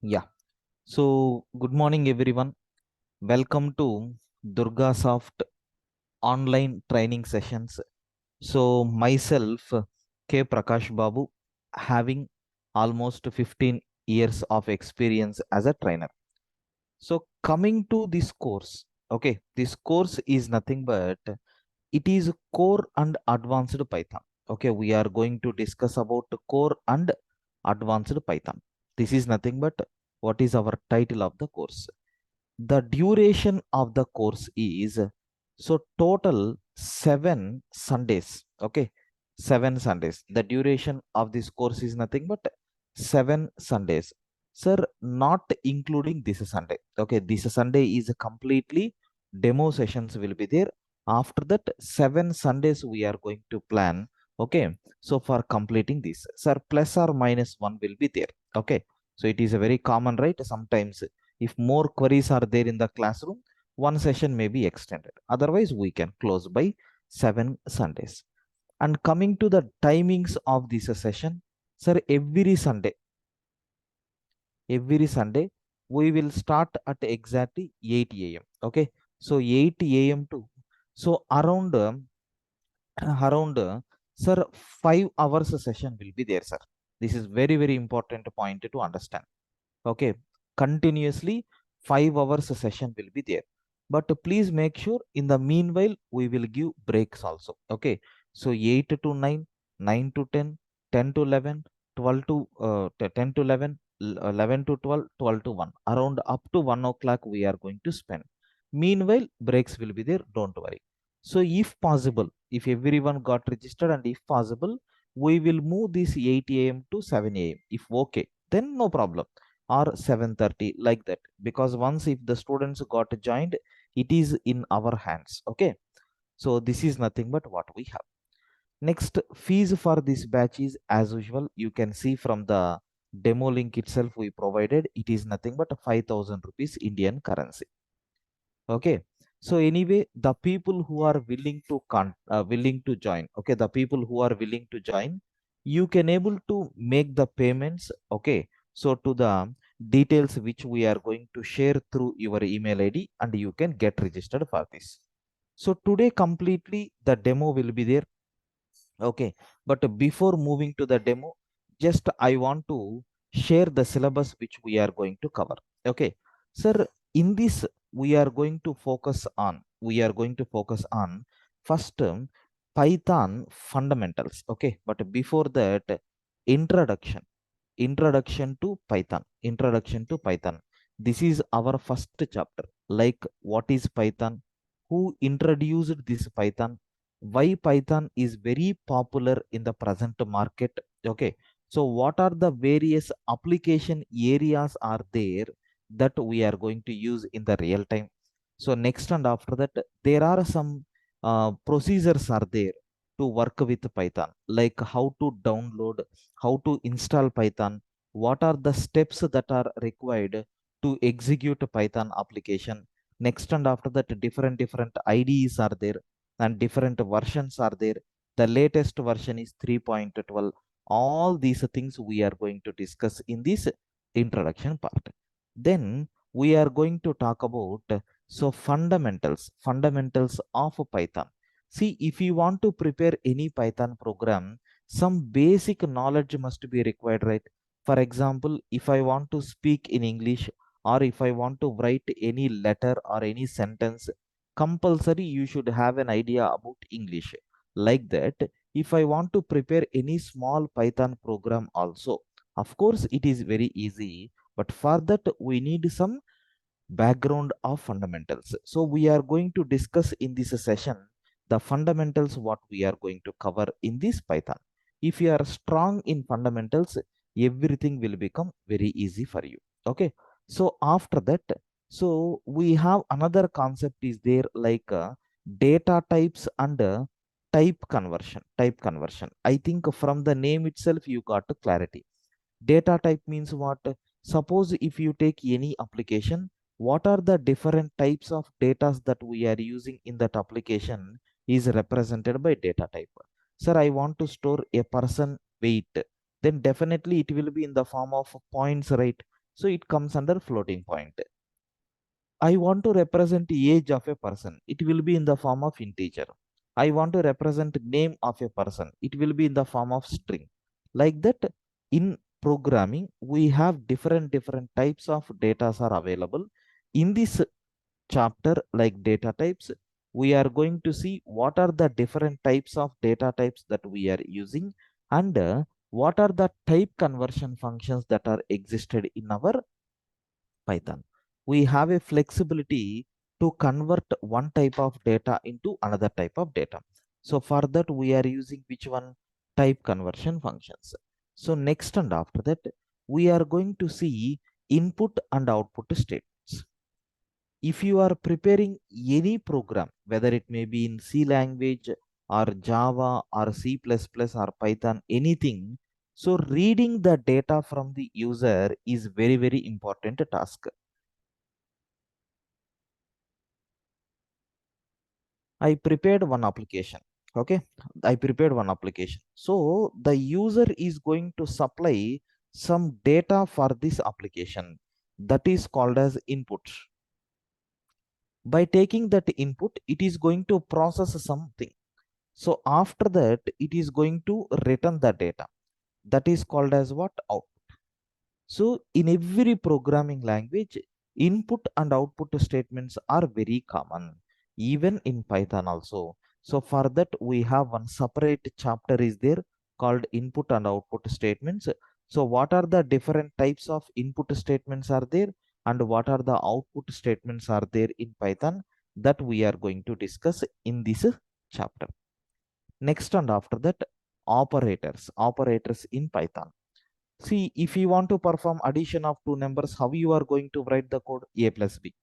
Yeah. So, good morning, everyone. Welcome to DURGASOFT online training sessions. So, myself, K. Prakash Babu, having almost 15 years of experience as a trainer. So, coming to this course, okay, this course is nothing but it is core and advanced Python. Okay, we are going to discuss about core and advanced Python. This is nothing but what is our title of the course. The duration of the course is so total 7 Sundays. Okay, 7 Sundays. The duration of this course is nothing but 7 Sundays. Sir, not including this Sunday. Okay, this Sunday is completely demo sessions will be there. After that, 7 Sundays we are going to plan. Okay, so for completing this, sir, plus or minus one will be there. Okay, so it is a very common, right? Sometimes if more queries are there in the classroom, one session may be extended. Otherwise, we can close by 7 Sundays. And coming to the timings of this session, sir, every Sunday, we will start at exactly 8 a.m. Okay, so 8 a.m. to so around sir 5 hours session will be there, sir. This is very important point to understand. Okay, continuously 5 hours a session will be there, but please make sure in the meanwhile we will give breaks also. Okay, so 8 to 9, 9 to 10, 10 to 11, 12 to 10 to 11, 11 to 12, 12 to 1, around up to 1 o'clock we are going to spend. Meanwhile breaks will be there, don't worry. So if possible, if everyone got registered and if possible, we will move this 8 a.m to 7 a.m. if okay, then no problem, or 7:30 like that, because once if the students got joined, it is in our hands. Okay, so this is nothing but what we have. Next, fees for this batch is as usual, you can see from the demo link itself we provided, it is nothing but 5,000 rupees Indian currency. Okay, so anyway, the people who are willing to join, okay, the people who are willing to join, you can able to make the payments. Okay, so to the details which we are going to share through your email ID, and you can get registered for this. So today completely the demo will be there. Okay, but before moving to the demo, just I want to share the syllabus which we are going to cover. Okay, sir, in this we are going to focus on first Python fundamentals. Okay, but before that, introduction, introduction to Python. This is our first chapter. Like, what is Python? Who introduced this Python? Why Python is very popular in the present market? Okay, so what are the various application areas are there that we are going to use in the real time? So next and after that, there are some procedures are there to work with Python, like how to download, how to install Python, what are the steps that are required to execute a Python application. Next and after that, different IDEs are there and different versions are there. The latest version is 3.12. All these things we are going to discuss in this introduction part. Then we are going to talk about fundamentals of Python. See, if you want to prepare any Python program, some basic knowledge must be required, right? For example, if I want to speak in English, or if I want to write any letter or any sentence, compulsory you should have an idea about English. Like that, if I want to prepare any small Python program also, of course it is very easy, but for that we need some background of fundamentals. So we are going to discuss in this session the fundamentals what we are going to cover in this Python. If you are strong in fundamentals, everything will become very easy for you. Okay, so after that, so we have another concept is there, like data types and type conversion. I think from the name itself you got clarity. Data type means what? Suppose if you take any application, what are the different types of data that we are using in that application is represented by data type. Sir, I want to store a person weight. Then definitely it will be in the form of points, right? So it comes under floating point. I want to represent age of a person. It will be in the form of integer. I want to represent name of a person. It will be in the form of string. Like that, in programming, we have different types of data are available. In this chapter, like data types, we are going to see what are the different types of data types that we are using, and what are the type conversion functions that are existed in our Python. We have a flexibility to convert one type of data into another type of data. So for that, we are using which one? Type conversion functions. So next and after that, we are going to see input and output statements. If you are preparing any program, whether it may be in C language or Java or C++ or Python, anything, so reading the data from the user is very important task. I prepared one application. Okay, I prepared one application. So the user is going to supply some data for this application that is called as input. By taking that input, it is going to process something. So after that, it is going to return the data. That is called as what? Output. So in every programming language, input and output statements are very common, even in Python also. So for that, we have one separate chapter is there called input and output statements. So what are the different types of input statements are there, and what are the output statements are there in Python, that we are going to discuss in this chapter. Next and after that, operators in Python. See, if you want to perform addition of two numbers, how you are going to write the code? A plus B.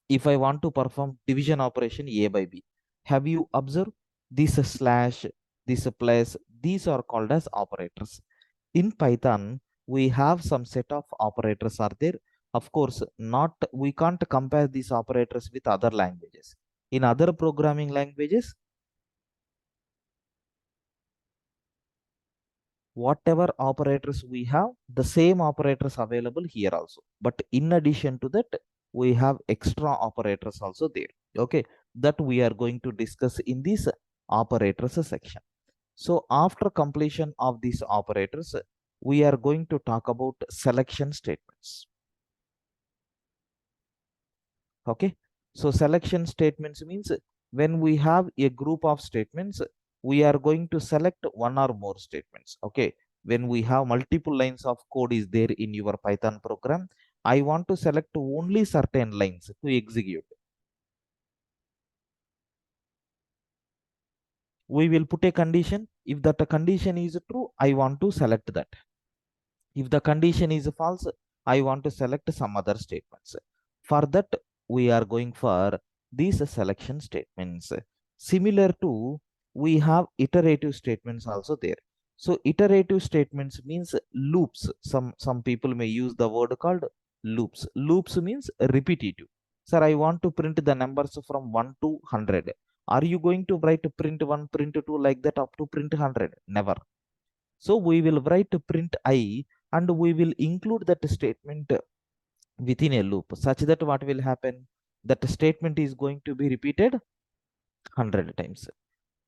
If I want to perform division operation, A by B. Have you observed this slash, this plus, these are called as operators. In Python, we have some set of operators are there. Of course, not we can't compare these operators with other languages. In other programming languages, whatever operators we have, the same operators available here also. But in addition to that, we have extra operators also there. Okay, that we are going to discuss in this operators section. So after completion of these operators, we are going to talk about selection statements. Okay, so selection statements means when we have a group of statements, we are going to select one or more statements. Okay, when we have multiple lines of code is there in your Python program, I want to select only certain lines to execute. We will put a condition. If that condition is true, I want to select that. If the condition is false, I want to select some other statements. For that, we are going for these selection statements. Similar to, we have iterative statements also there. So iterative statements means loops. Some people may use the word called loops. Loops means repetitive. Sir, I want to print the numbers from 1 to 100. Are you going to write print 1, print 2 like that up to print 100? Never. So we will write print I, and we will include that statement within a loop, such that what will happen? That statement is going to be repeated 100 times.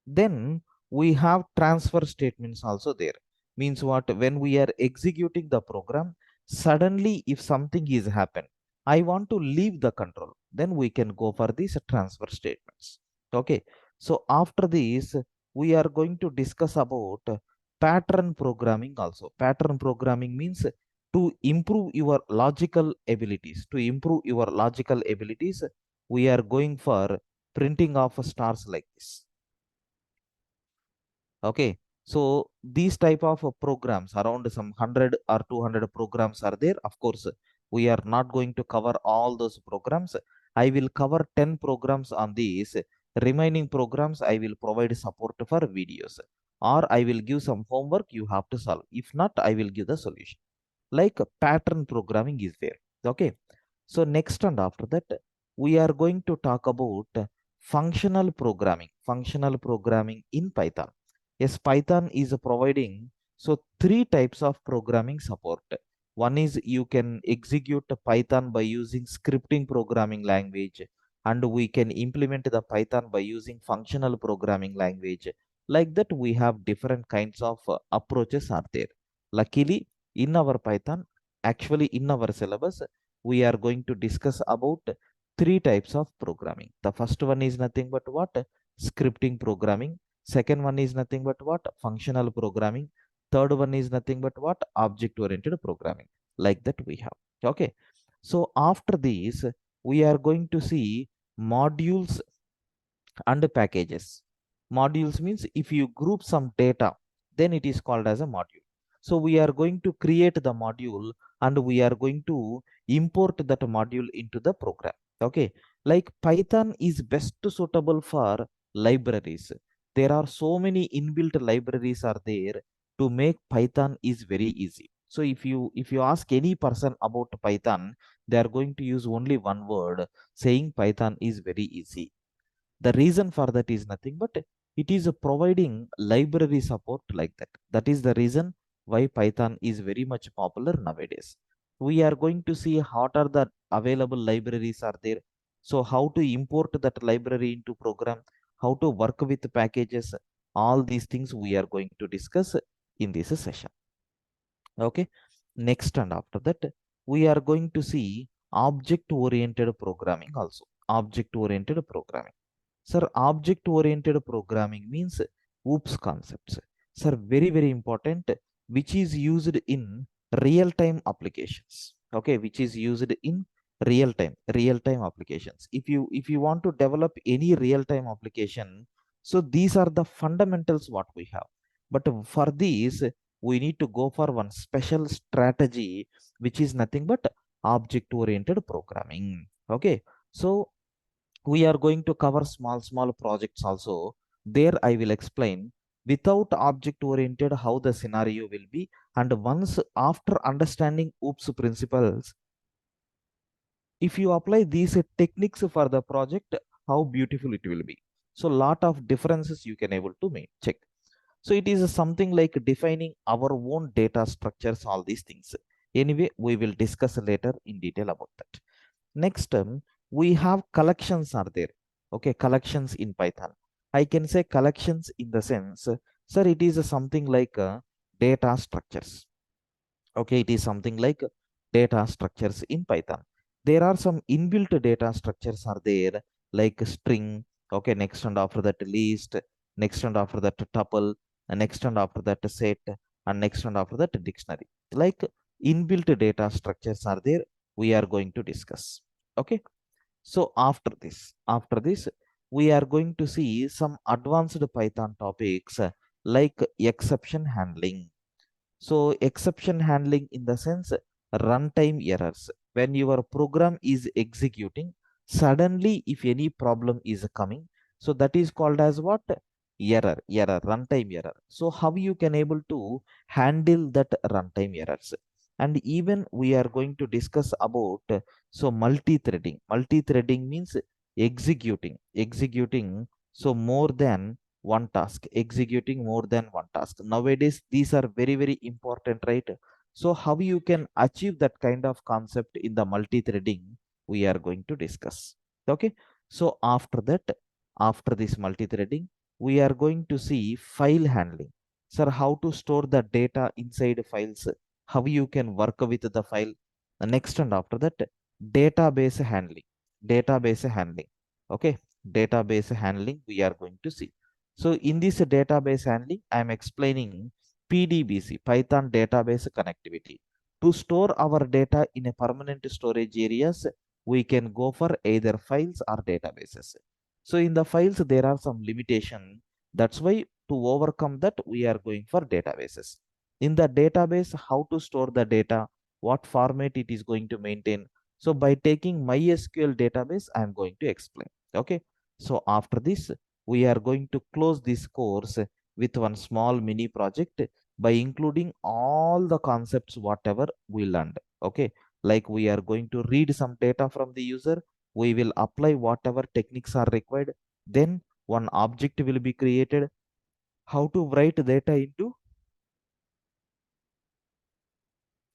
Then we have transfer statements also there. Means what? When we are executing the program, suddenly if something is happened, I want to leave the control, then we can go for these transfer statements. Okay, so after this, we are going to discuss about pattern programming also. Pattern programming means to improve your logical abilities. To improve your logical abilities, we are going for printing of stars like this. Okay, so these type of programs, around some 100 or 200 programs are there. Of course, we are not going to cover all those programs. I will cover 10 programs on these. Remaining programs, I will provide support for videos, or I will give some homework you have to solve. If not, I will give the solution. Like pattern programming is there. Okay, so next and after that, we are going to talk about functional programming in Python. Yes, Python is providing so three types of programming support. One is you can execute Python by using scripting programming language, and we can implement the Python by using functional programming language. Like that, we have different kinds of approaches are there. Luckily, in our Python, actually in our syllabus, we are going to discuss about three types of programming. The first one is nothing but what? Scripting programming. Second one is nothing but what? Functional programming. Third one is nothing but what? Object oriented programming. Like that we have. Okay. So after this, we are going to see modules and packages. Modules means if you group some data, then it is called as a module. So we are going to create the module and we are going to import that module into the program. Okay, like Python is best suitable for libraries. There are so many inbuilt libraries are there to make Python is very easy. So if you ask any person about Python, they are going to use only one word saying Python is very easy. The reason for that is nothing but it is providing library support like that. That is the reason why Python is very much popular nowadays. We are going to see what are the available libraries are there. So how to import that library into program, how to work with packages, all these things we are going to discuss in this session. Okay. Next and after that, we are going to see object oriented programming also. Object oriented programming. Sir, object-oriented programming means OOPS concepts. Sir, very, very important, which is used in real-time applications. Okay, which is used in real-time applications. If you want to develop any real-time application, so these are the fundamentals what we have. But for these, we need to go for one special strategy, which is nothing but object-oriented programming. Okay, so we are going to cover small projects also. There I will explain without object oriented how the scenario will be, and once after understanding OOPS principles, if you apply these techniques for the project, how beautiful it will be. So lot of differences you can able to make check. So it is something like defining our own data structures, all these things. Anyway, we will discuss later in detail about that. Next, we have collections are there. Okay, collections in Python. I can say collections in the sense, sir, it is something like data structures. Okay, it is something like data structures in Python. There are some inbuilt data structures are there, like string. Okay, next and after that list, next and after that tuple, and next and after that set, and next and after that dictionary. Like inbuilt data structures are there. We are going to discuss. Okay. So after this, we are going to see some advanced Python topics like exception handling. So exception handling in the sense runtime errors. When your program is executing, suddenly if any problem is coming, so that is called as what? Runtime error. So how you can able to handle that runtime errors. And even we are going to discuss about so multi-threading. Multi-threading means executing so more than one task, executing more than one task. Nowadays these are very very important, right? So how you can achieve that kind of concept in the multi-threading, we are going to discuss. Okay, so after that, after this multi-threading, we are going to see file handling. Sir, how to store the data inside files, how you can work with the file. Next and after that, database handling. Database handling. Okay, database handling we are going to see. So in this database handling, I am explaining PDBC, Python database connectivity. To store our data in a permanent storage areas, we can go for either files or databases. So in the files, there are some limitation. That's why to overcome that, we are going for databases. In the database, how to store the data, what format it is going to maintain. So by taking MySQL database, I am going to explain. Okay. So after this, we are going to close this course with one small mini project by including all the concepts whatever we learned. Okay, like we are going to read some data from the user, we will apply whatever techniques are required, then one object will be created, how to write data into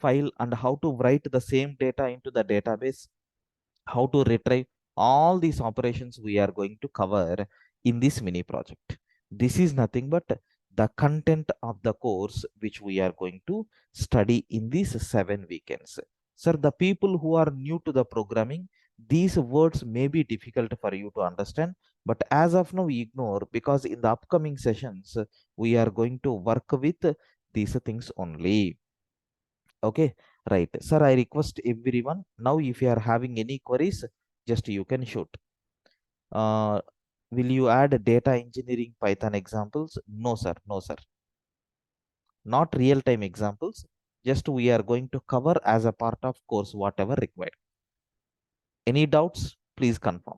file and how to write the same data into the database, how to retrieve, all these operations we are going to cover in this mini project. This is nothing but the content of the course which we are going to study in these 7 weekends. Sir, the people who are new to the programming, these words may be difficult for you to understand, but as of now, ignore, because in the upcoming sessions, we are going to work with these things only. Okay, right. Sir, I request everyone, now if you are having any queries, just you can shoot. Uh, will you add data engineering Python examples? No, sir. No, sir. Not real-time examples. Just we are going to cover as a part of course whatever required. Any doubts? Please confirm.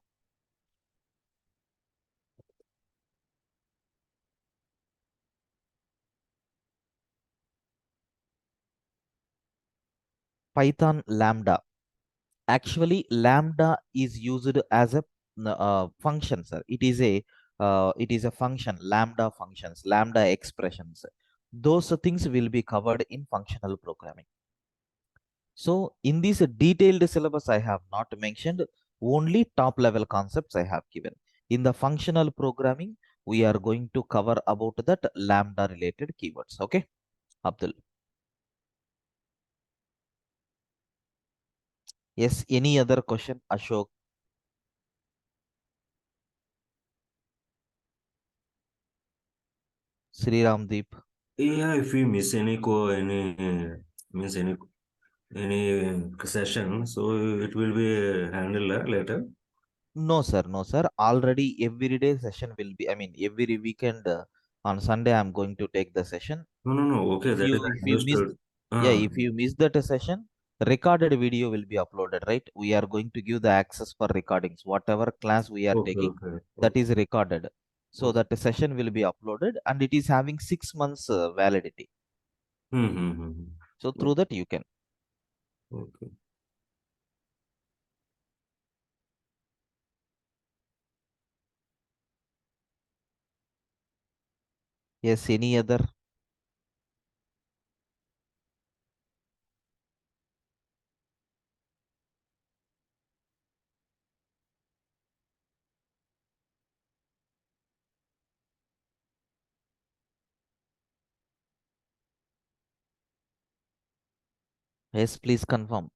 Python Lambda. Actually, Lambda is used as a function, sir. It is a function, Lambda functions, Lambda expressions. Those things will be covered in functional programming. So in this detailed syllabus, I have not mentioned, only top level concepts I have given. In the functional programming, we are going to cover about that Lambda related keywords. Okay, Abdul. Yes, any other question, Ashok, Sri Ramdeep? Yeah, if we miss any means any session, so it will be handled later. No, sir. No, sir. Already every day session will be, I mean, every weekend on Sunday, I'm going to take the session. No, no, no. Okay, If that you is if you miss, understood. yeah, Ah, if you miss that session, recorded video will be uploaded, right? We are going to give the access for recordings. Whatever class we are okay, taking, okay, that okay, is recorded. So okay. that the session will be uploaded and it is having 6 months validity. So through that you can. Okay. Yes, any other? Yes, please confirm.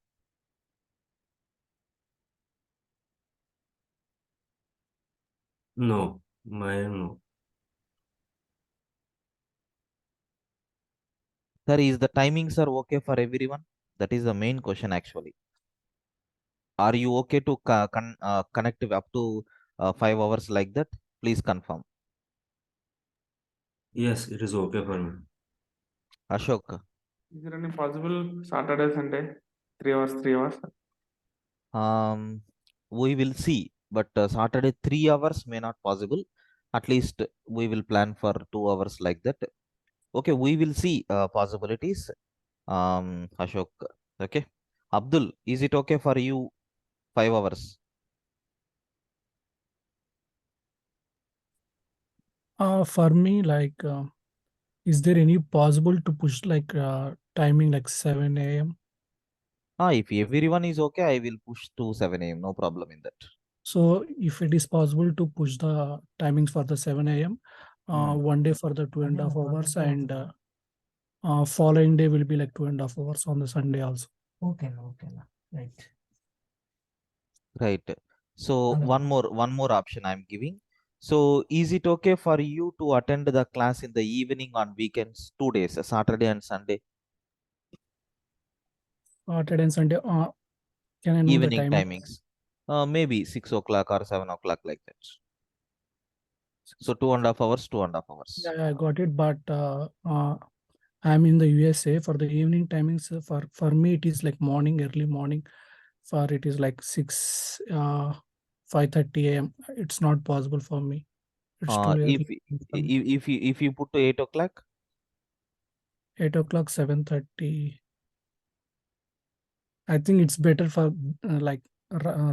No, mine no. Sir, is the timings are okay for everyone? That is the main question actually. Are you okay to connect up to 5 hours like that? Please confirm. Yes, it is okay for me. Ashok, Is there any possible Saturday, Sunday, 3 hours, 3 hours? we will see, but Saturday 3 hours may not possible. At least we will plan for 2 hours like that. Okay, we will see possibilities. Ashok, okay. Abdul, is it okay for you 5 hours? For me, is there any possible to push timing like 7 a.m.? If everyone is okay, I will push to 7 a.m. No problem in that. So if it is possible to push the timings for the 7 a.m., one day for the 2.5 hours, and following day will be like 2.5 hours on the Sunday also. Okay, okay, right. Right. So one more option I'm giving. So is it okay for you to attend the class in the evening on weekends, 2 days, Saturday and Sunday, Saturday and Sunday. Can I know the evening timing? timings? Maybe 6 o'clock or 7 o'clock like that. So 2.5 hours, 2.5 hours. Yeah, I got it. But I'm in the USA for the evening timings. For me, it is like morning, early morning. For it is like 5:30 a.m. It's not possible for me. It's too If early for me. if you put to 8 o'clock, 8 o'clock, 7:30. I think it's better for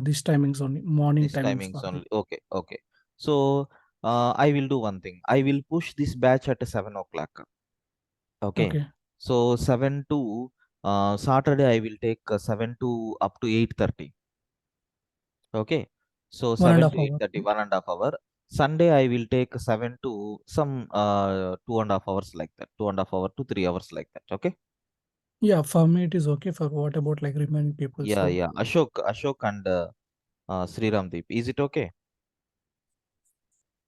these timings only, morning this timings timings for me. only. Okay, okay. So I will do one thing. I will push this batch at 7 o'clock. Okay. Okay. So 7 to Saturday I will take 7 to up to 8:30. Okay. So 1 and 7 a to half hour. 8:30, 1.5 hour. Sunday I will take 7 to some 2.5 hours like that. 2.5 hour to 3 hours like that. Okay. Yeah, for me it is okay. For what about like remaining people? Yeah, So yeah. Ashok and Sriram Deep. Is it okay?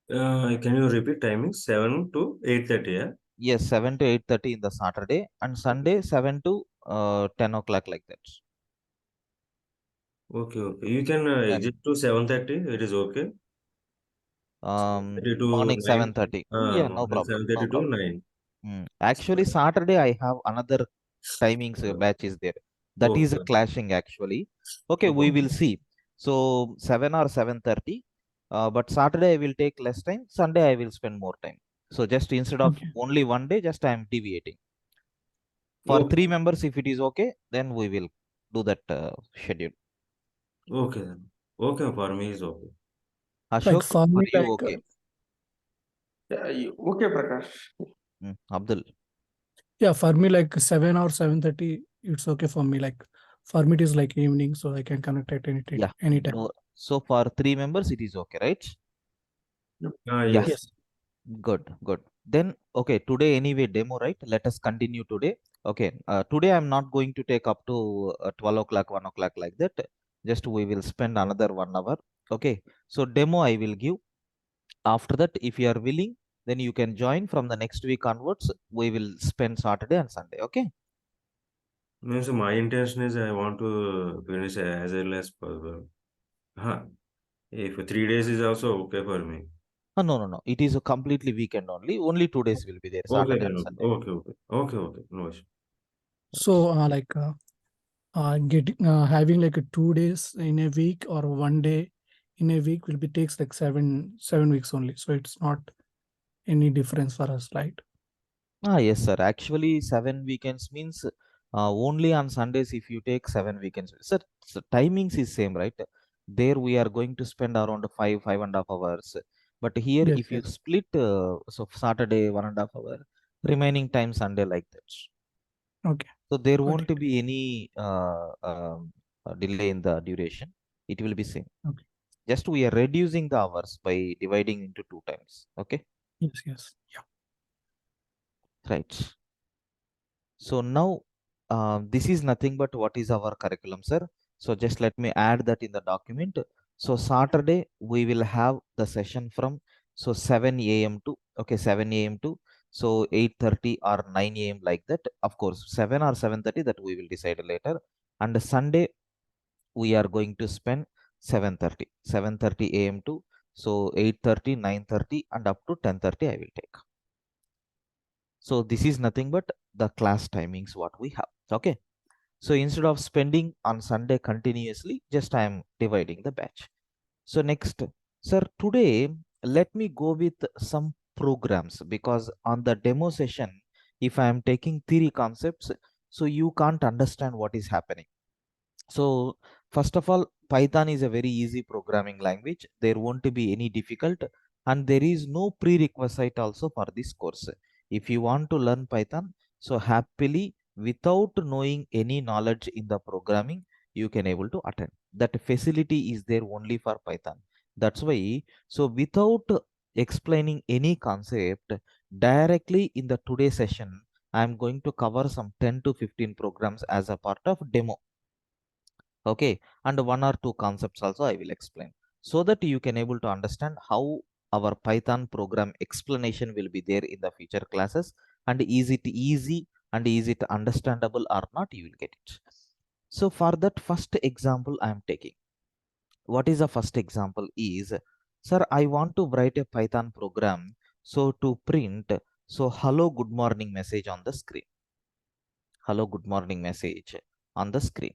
Can you repeat timing? 7 to 8:30, yeah? Yes, 7 to 8:30 in the Saturday and Sunday 7 to 10 o'clock like that. Okay, okay. You can Then exit to 7:30. It is okay. 7:30 to morning 9. 7:30. Yeah, no Morning problem. No 7:30 to problem. 9. Actually, Saturday I have another timings Uh, batch is there. That is Okay. clashing actually. Okay, we Okay. will see. So 7 or 7:30. But Saturday I will take less time. Sunday I will spend more time. So just instead of okay. only one day, just I am deviating. For Okay. 3 members, if it is okay, then we will do that schedule. Okay then. Okay, for me is okay. Like Ashok, for are me, you like okay? Yeah, okay, Prakash. Abdul. yeah, for me like 7 or 7:30, it's okay for me. Like for me it is like evening, so I can connect at Yeah. any time. No, so for 3 members, it is okay, right? Yeah. Yes. Yes. Good, good. Then, okay, today anyway demo, right? Let us continue today. Okay, today I'm not going to take up to 12 o'clock, 1 o'clock like that. Just we will spend another 1 hour. Okay, so demo I will give. After that, if you are willing, then you can join from the next week onwards. We will spend Saturday and Sunday. Okay. Means my intention is I want to finish as early as possible. Huh. If 3 days is also okay for me. No, no, no. It is a completely weekend only. Only 2 days will be there, Okay Saturday then. and Okay. Sunday. Okay. Okay. Okay. Okay. No issue. So like getting having like a 2 days in a week or 1 day in a week will be takes like 7 weeks only. So it's not any difference for us, right? Yes, sir. Actually, 7 weekends means only on Sundays if you take 7 weekends. Sir, so timings is same, right? There we are going to spend around 5.5 hours. But here, Yes, if you yes. split, so Saturday 1.5 hour, remaining time Sunday like that. Okay, So there got won't it. be any delay in the duration. It will be same. Okay. Just we are reducing the hours by dividing into 2 times. Okay, Yes, yes. Yeah. right. So now this is nothing but what is our curriculum, sir. So just let me add that in the document. So Saturday we will have the session from 7 a.m. to 7 a.m. to 8:30 or 9 a.m. like that. Of course, 7 or 7:30 that we will decide later. And Sunday we are going to spend 7:30 a.m. to 8:30, 9:30 and up to 10:30 I will take. So this is nothing but the class timings what we have. Okay. So instead of spending on Sunday continuously, just I am dividing the batch. So next, sir, today let me go with some programs because on the demo session, if I am taking theory concepts, so you can't understand what is happening. So first of all, Python is a very easy programming language. There won't be any difficult and there is no prerequisite also for this course. If you want to learn Python, so happily without knowing any knowledge in the programming, you can able to attend. That facility is there only for Python. That's why, so without explaining any concept, directly in the today session, I am going to cover some 10 to 15 programs as a part of demo. Okay, and one or two concepts also I will explain so that you can able to understand how our Python program explanation will be there in the future classes, and is it easy and is it understandable or not, you will get it. So for that first example I am taking, what is the first example is, sir, I want to write a Python program so to print hello good morning message on the screen. Hello good morning message on the screen.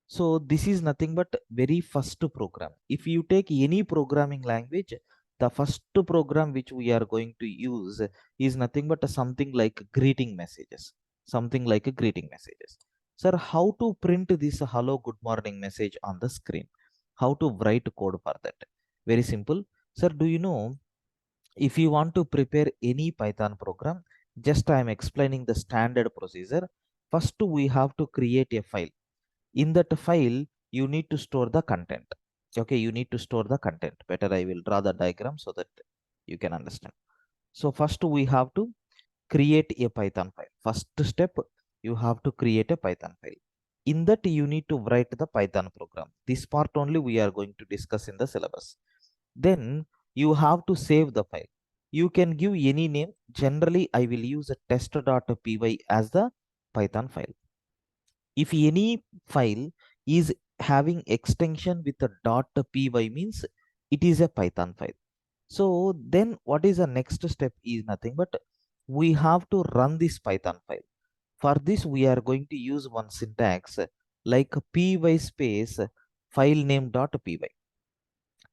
So this is nothing but very first program. If you take any programming language, the first program which we are going to use is nothing but something like greeting messages. Something like a greeting messages. Sir, how to print this hello good morning message on the screen? How to write code for that? Very simple. Sir, do you know, if you want to prepare any Python program, just I am explaining the standard procedure. First, we have to create a file. In that file, you need to store the content. Okay, you need to store the content. Better I will draw the diagram so that you can understand. So first we have to create a Python file. First step, you have to create a Python file. In that you need to write the Python program. This part only we are going to discuss in the syllabus. Then you have to save the file. You can give any name. Generally, I will use a test.py as the Python file. If any file is having extension with a .py means it is a Python file. So then what is the next step is nothing but we have to run this Python file. For this we are going to use one syntax like py space file name.py.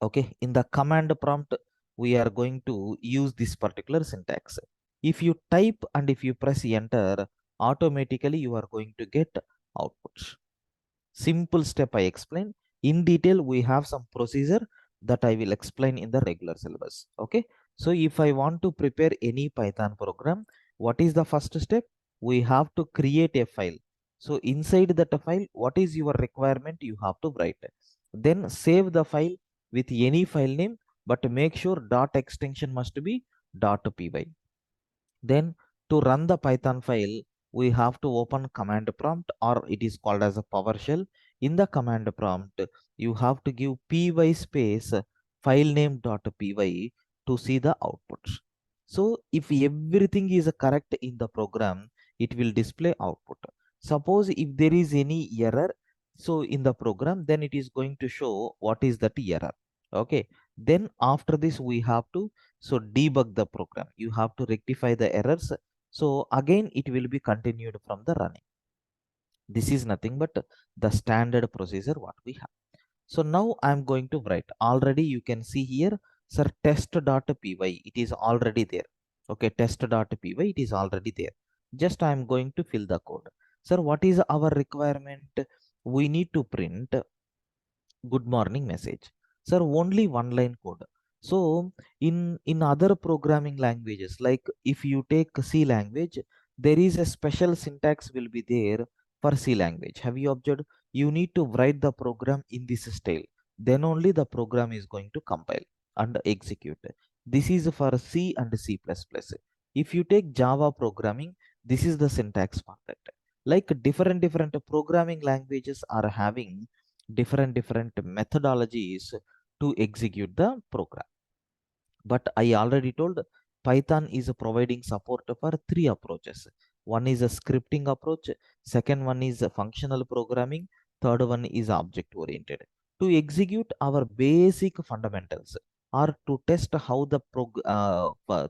Okay, in the command prompt we are going to use this particular syntax. If you type and if you press enter, automatically you are going to get outputs. Simple step I explained. In detail, we have some procedure that I will explain in the regular syllabus. Okay. So if I want to prepare any Python program, what is the first step? We have to create a file. So inside that file, what is your requirement? You have to write. Then save the file with any file name, but make sure dot extension must be .py. Then to run the Python file, we have to open command prompt, or it is called as a PowerShell. In the command prompt, you have to give py space file name.py to see the outputs. So if everything is correct in the program, it will display output. Suppose if there is any error, so in the program, then it is going to show what is that error. Okay. Then after this, we have to debug the program. You have to rectify the errors. So again, it will be continued from the running. This is nothing but the standard procedure what we have. So now I'm going to write. Already you can see here, sir, test.py. It is already there. Okay, test.py. It is already there. Just I'm going to fill the code. Sir, what is our requirement? We need to print good morning message. Sir, only one line code. So in other programming languages, like if you take C language, there is a special syntax will be there for C language. Have you observed? You need to write the program in this style, then only the program is going to compile and execute. This is for C and C++. If you take Java programming, this is the syntax for that. Like different programming languages are having different methodologies to execute the program. But I already told Python is providing support for three approaches. One is a scripting approach, second one is a functional programming, third one is object oriented. To execute our basic fundamentals or to test how the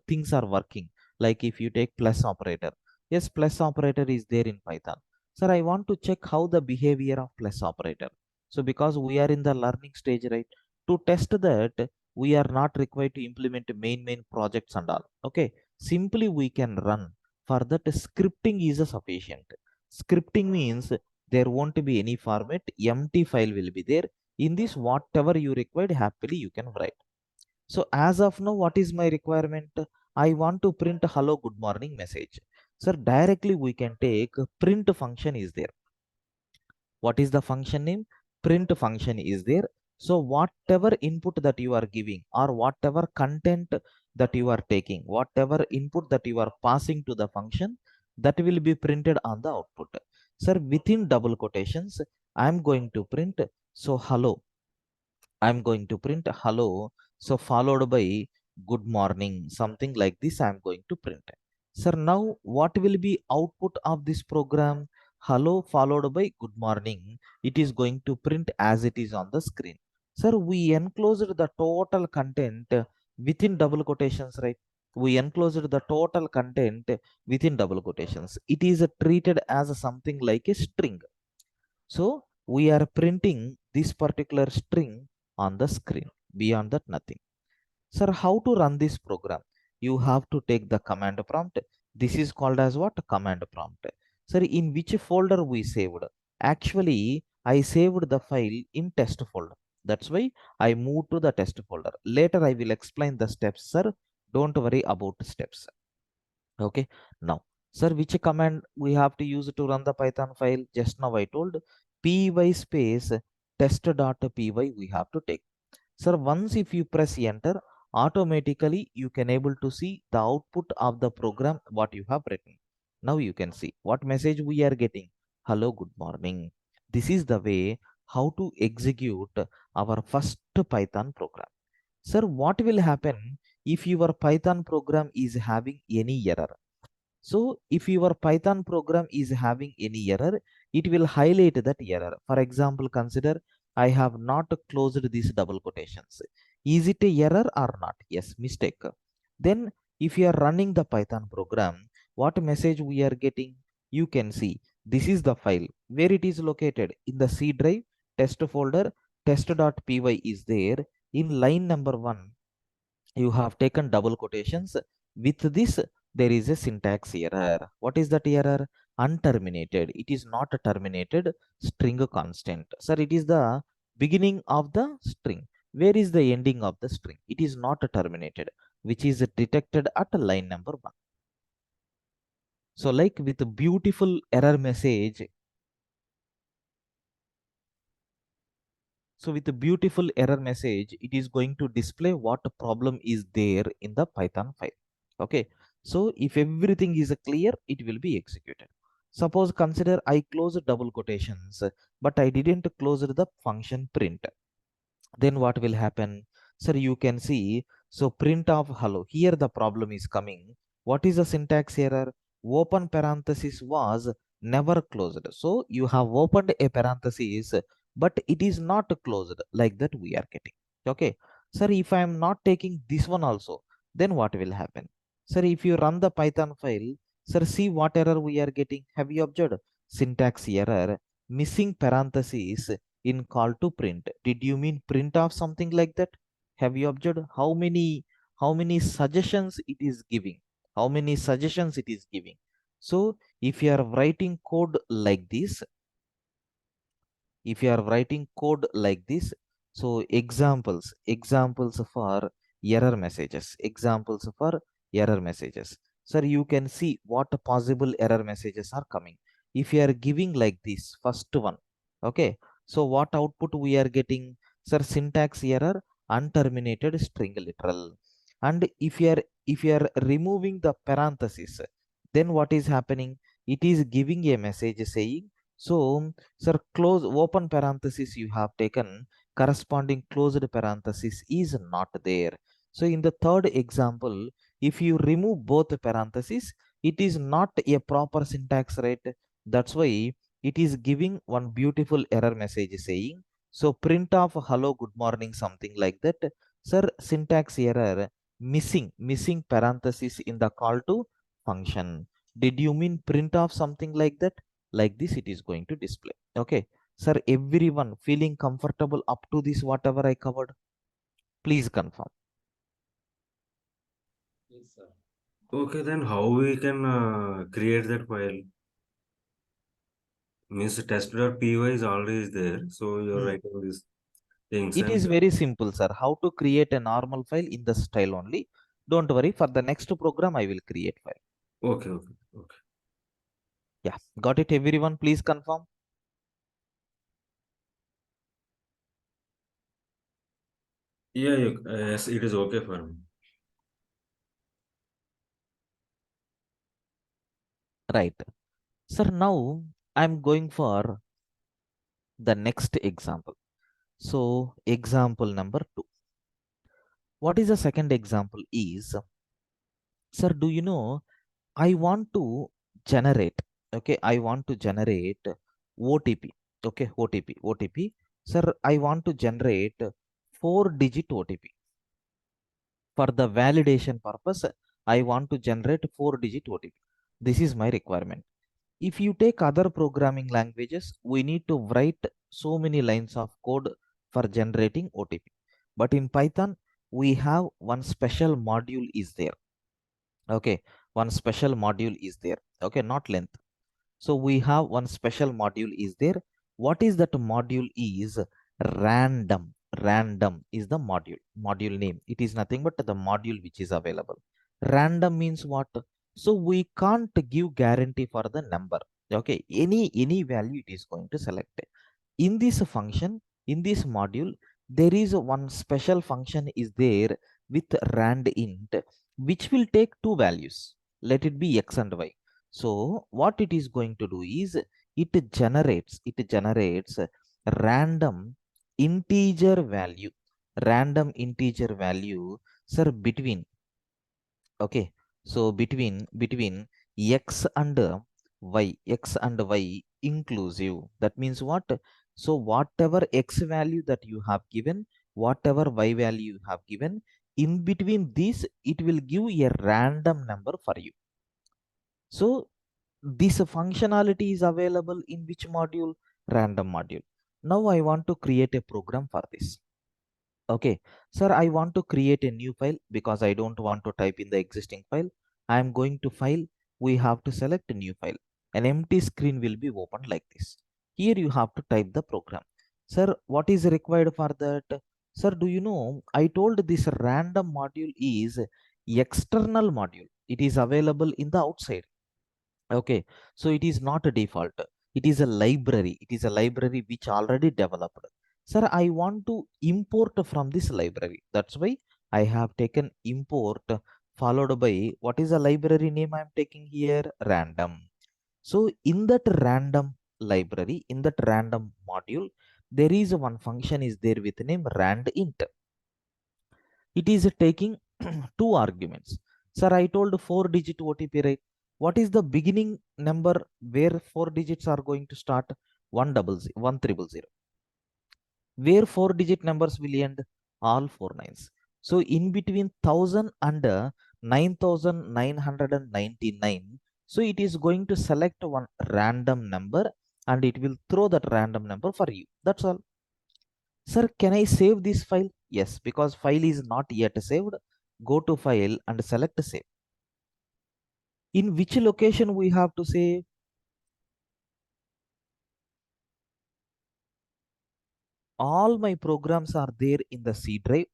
things are working, like if you take plus operator, yes, plus operator is there in Python. Sir, I want to check how the behavior of plus operator. So because we are in the learning stage, right? To test that, we are not required to implement main projects and all. Okay, simply we can run. For that, scripting is sufficient. Scripting means there won't be any format, empty file will be there. In this, whatever you required, happily you can write. So as of now, what is my requirement? I want to print hello good morning message. So directly we can take print function is there. What is the function name? Print function is there. So whatever input that you are giving or whatever content that you are taking, whatever input that you are passing to the function, that will be printed on the output. Sir, within double quotations, I'm going to print, so hello. I'm going to print hello. So followed by good morning, something like this I'm going to print. Sir, now what will be output of this program? Hello followed by good morning. It is going to print as it is on the screen. Sir, we enclosed the total content within double quotations, right? We enclosed the total content within double quotations. It is treated as something like a string. So we are printing this particular string on the screen. Beyond that, nothing. Sir, how to run this program? You have to take the command prompt. This is called as what? Command prompt. Sir, in which folder we saved? Actually, I saved the file in test folder. That's why I moved to the test folder. Later, I will explain the steps, sir. Don't worry about steps. Okay. Now, Sir, which command we have to use to run the Python file? Just now I told py space test.py we have to take. Sir, once if you press enter, automatically you can able to see the output of the program what you have written. Now you can see what message we are getting. Hello, good morning. This is the way how to execute our first Python program. Sir, what will happen if your Python program is having any error? So if your Python program is having any error, it will highlight that error. For example, consider I have not closed these double quotations. Is it a error or not? Yes, mistake. Then if you are running the Python program, what message we are getting? You can see this is the file where it is located in the C drive test folder. Test.py is there. In line number 1, you have taken double quotations. With this, there is a syntax error. What is that error? Unterminated. It is not a terminated string constant. Sir, it is the beginning of the string. Where is the ending of the string? It is not a terminated, which is detected at line number 1. So like with a beautiful error message, so with a beautiful error message, it is going to display what problem is there in the Python file. Okay. So if everything is clear, it will be executed. Suppose consider I close double quotations, but I didn't close the function print. Then what will happen? Sir, you can see, so print of hello. Here the problem is coming. What is the syntax error? Open parenthesis was never closed. So you have opened a parenthesis, but it is not closed, like that we are getting. Okay. Sir, if I am not taking this one also, then what will happen? Sir, if you run the Python file, sir, see what error we are getting. Have you observed? Syntax error, missing parenthesis in call to print. Did you mean print off something like that? Have you observed how many suggestions it is giving? How many suggestions it is giving? So if you are writing code like this, so examples for error messages. Sir, you can see what possible error messages are coming. If you are giving like this first one, okay, so what output we are getting? Sir, syntax error, unterminated string literal. And if you are removing the parenthesis, then what is happening? It is giving a message saying, so sir, close open parenthesis you have taken, corresponding closed parenthesis is not there. So in the third example, if you remove both parentheses, it is not a proper syntax, right? That's why it is giving one beautiful error message saying, so print of hello good morning, something like that. Sir, syntax error, missing parenthesis in the call to function. Did you mean print off something like that? Like this it is going to display. Okay. Sir, everyone feeling comfortable up to this whatever I covered? Please confirm. Okay, then how we can create that file? Means test.py is already there, so you're writing these things It and is very simple, sir. How to create a normal file in the style only. Don't worry, for the next program I will create file. okay. Yeah, got it everyone? Please confirm. Yeah, yes, it is okay for me. Right. Sir, now I'm going for the next example. So example number 2. What is the second example is, sir, do you know I want to generate, okay, I want to generate OTP, okay, OTP. Sir, I want to generate 4-digit OTP. For the validation purpose, I want to generate 4-digit OTP. This is my requirement. If you take other programming languages, we need to write so many lines of code for generating OTP. But in Python, we have one special module is there. Okay, one special module is there. Okay, not length. So we have one special module is there. What is that module is? Random. Random is the module name. It is nothing but the module which is available. Random means what? So we can't give guarantee for the number. Okay, any value it is going to select. In this function, in this module, there is one special function is there with rand int, which will take two values. Let it be x and y. So what it is going to do is it generates random integer value, random integer value, sir, between, okay, so between x and y inclusive. That means what? So whatever x value that you have given, whatever y value you have given, in between this it will give a random number for you. So this functionality is available in which module? Random module. Now I want to create a program for this. Okay, sir, I want to create a new file because I don't want to type in the existing file. I am going to file. We have to select a new file. An empty screen will be opened like this. Here you have to type the program. Sir, what is required for that? Sir, do you know, I told this random module is external module. It is available in the outside. Okay, so it is not a default. It is a library. It is a library which already developed. Sir, I want to import from this library. That's why I have taken import followed by what is the library name I am taking here? Random. So in that random library, in that random module, there is one function is there with name rand int. It is taking two arguments. Sir, I told 4-digit OTP, right? What is the beginning number where 4 digits are going to start? 100, where 4-digit numbers will end? All four nines. So in between 1000 and 9999, so it is going to select one random number and it will throw that random number for you. That's all. Sir, can I save this file? Yes, because file is not yet saved. Go to file and select save. In which location we have to save? All my programs are there in the C drive.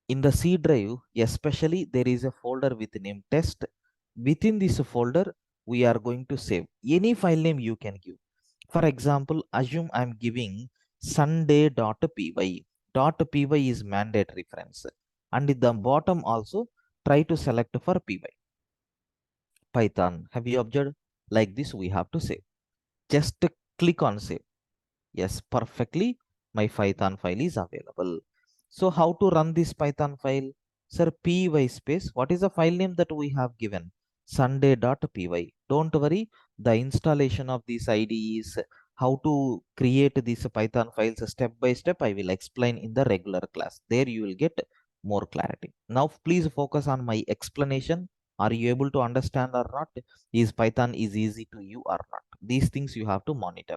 In the C drive, especially there is a folder with name test. Within this folder, we are going to save any file name you can give. For example, assume I'm giving sunday.py. .py is mandatory, friends. And at the bottom also, try to select for py. Python. Have you observed? Like this, we have to save. Just click on save. Yes, perfectly. My Python file is available. So how to run this Python file? Sir, py space. What is the file name that we have given? Sunday.py. Don't worry. The installation of these IDEs, how to create these Python files step by step, I will explain in the regular class. There you will get more clarity. Now, please focus on my explanation. Are you able to understand or not? Is Python is easy to you or not? These things you have to monitor.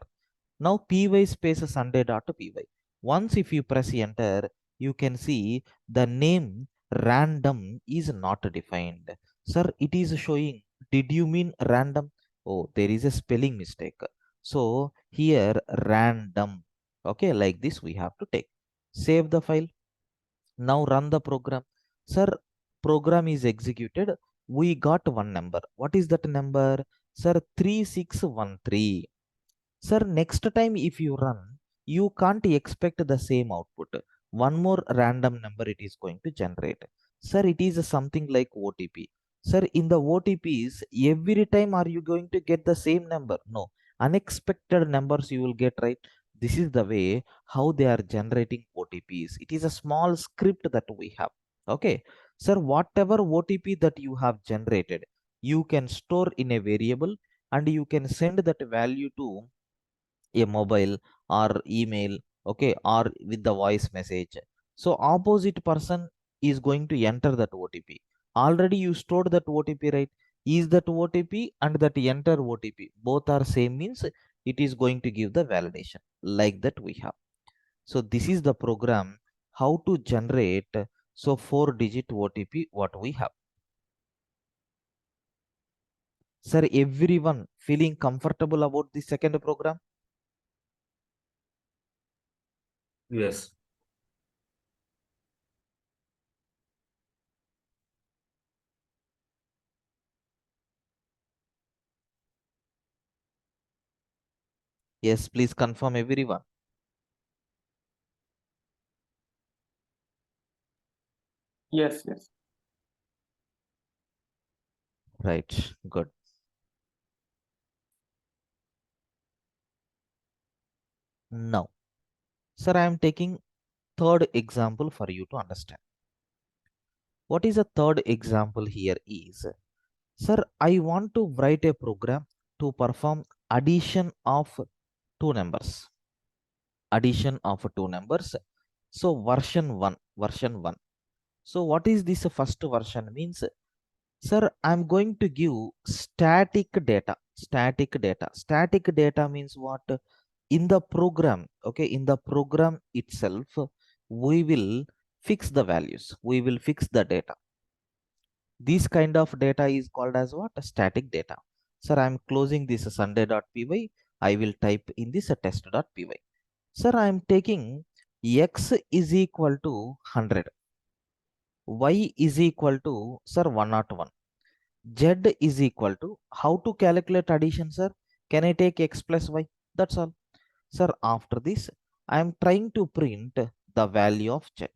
Now py space sunday.py. Once if you press enter, you can see the name random is not defined. Sir, it is showing. Did you mean random? Oh, there is a spelling mistake. So here random. Okay, like this we have to take. Save the file. Now run the program. Sir, program is executed. We got one number. What is that number? Sir, 3613. Sir, next time if you run, you can't expect the same output. One more random number it is going to generate. Sir, it is something like OTP. Sir, in the OTPs, every time are you going to get the same number? No. Unexpected numbers you will get, right? This is the way how they are generating OTPs. It is a small script that we have. Okay. Sir, whatever OTP that you have generated, you can store in a variable and you can send that value to a mobile or email, okay, or with the voice message. So opposite person is going to enter that OTP. Already you stored that OTP, right? Is that OTP and that enter OTP both are same means it is going to give the validation like that we have. So this is the program how to generate so 4-digit OTP what we have. Sir, everyone feeling comfortable about the second program? Yes. Yes, please confirm everyone. Yes, yes. Right, good. Now, sir, I am taking third example for you to understand. What is a third example here is, sir, I want to write a program to perform addition of two numbers. Addition of two numbers. So version 1. So what is this first version means? Sir, I'm going to give static data. Static data. Static data means what? In the program, okay, in the program itself, we will fix the values. We will fix the data. This kind of data is called as what? Static data. Sir, I'm closing this sunday.py. I will type in this test.py. Sir, I'm taking x is equal to 100. Y is equal to, sir, 101. Z is equal to, how to calculate addition, sir? Can I take x plus y? That's all. Sir, after this, I am trying to print the value of Z.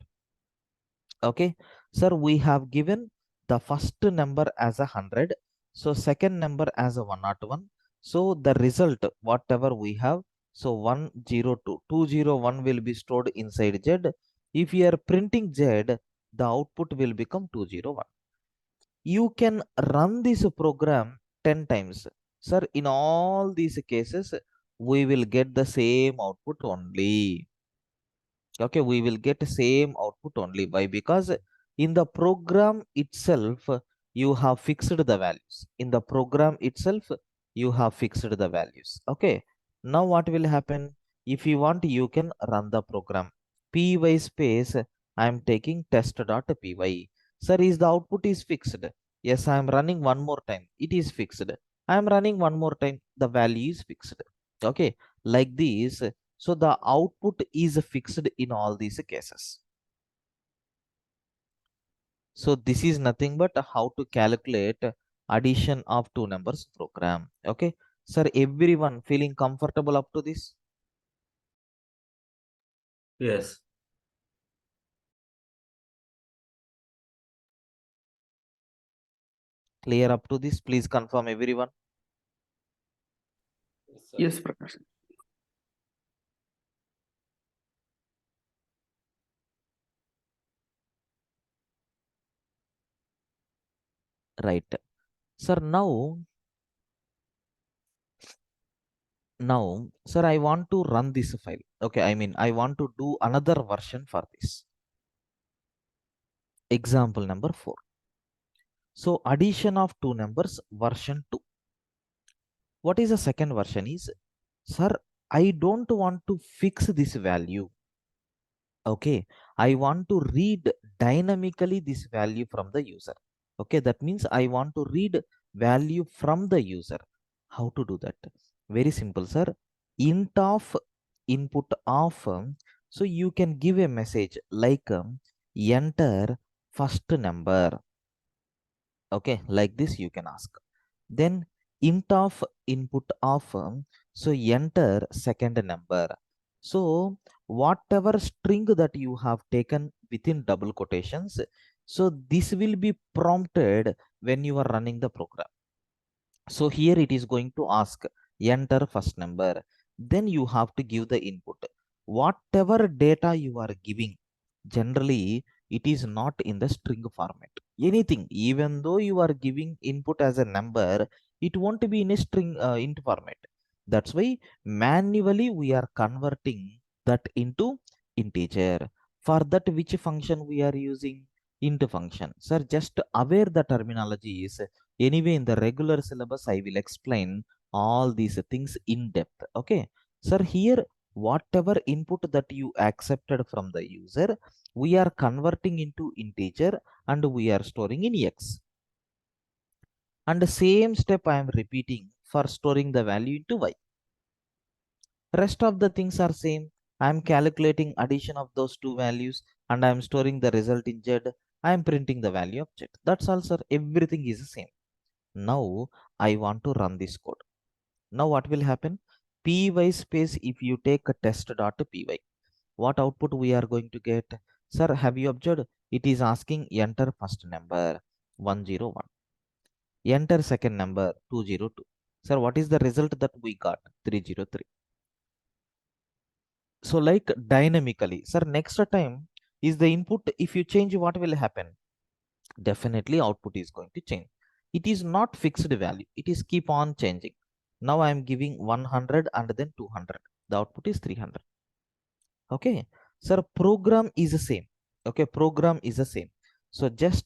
Okay, sir, we have given the first number as 100. So second number as a 101. So the result, whatever we have, so 102, 201 will be stored inside Z. If you are printing Z, the output will become 201. You can run this program 10 times. Sir, in all these cases, we will get the same output only. Okay, we will get same output only. Why? Because in the program itself, you have fixed the values. In the program itself, you have fixed the values. Okay, now what will happen? If you want, you can run the program. Py space, I am taking test.py. Sir, is the output is fixed? Yes, I am running one more time, it is fixed. I am running one more time, the value is fixed. Okay, like this. So the output is fixed in all these cases. So this is nothing but how to calculate addition of two numbers program. Okay, sir, everyone feeling comfortable up to this? Yes. Clear up to this? Please confirm everyone. Yes, Prakash. Right. Sir, now, sir, I want to run this file. Okay, I mean, I want to do another version for this. Example number 4. So addition of two numbers version 2. What is the second version is, sir, I don't want to fix this value. Okay, I want to read dynamically this value from the user. Okay, that means I want to read value from the user. How to do that? Very simple, sir. Int of input of, so you can give a message like enter first number. Okay, like this you can ask. Then int of input of, so enter second number. So whatever string that you have taken within double quotations, so this will be prompted when you are running the program. So here it is going to ask enter first number. Then you have to give the input. Whatever data you are giving, generally it is not in the string format. Anything, even though you are giving input as a number, it won't be in a string int format. That's why manually we are converting that into integer. For that, which function we are using? Int function. Sir, just aware the terminology is. Anyway, in the regular syllabus, I will explain all these things in depth. Okay. Sir, here, whatever input that you accepted from the user, we are converting into integer and we are storing in X. And the same step I am repeating for storing the value into Y. Rest of the things are same. I am calculating addition of those two values and I am storing the result in Z. I am printing the value of Z. That's all, sir. Everything is the same. Now I want to run this code. Now what will happen? py space, if you take a test.py, what output we are going to get? Sir, have you observed? It is asking enter first number 101, enter second number 202. Sir, what is the result that we got? 303. So like dynamically, sir, next time is the input. If you change, what will happen? Definitely output is going to change. It is not fixed value. It is keep on changing. Now I am giving 100 and then 200. The output is 300. Okay, sir, program is the same. Okay, program is the same. So just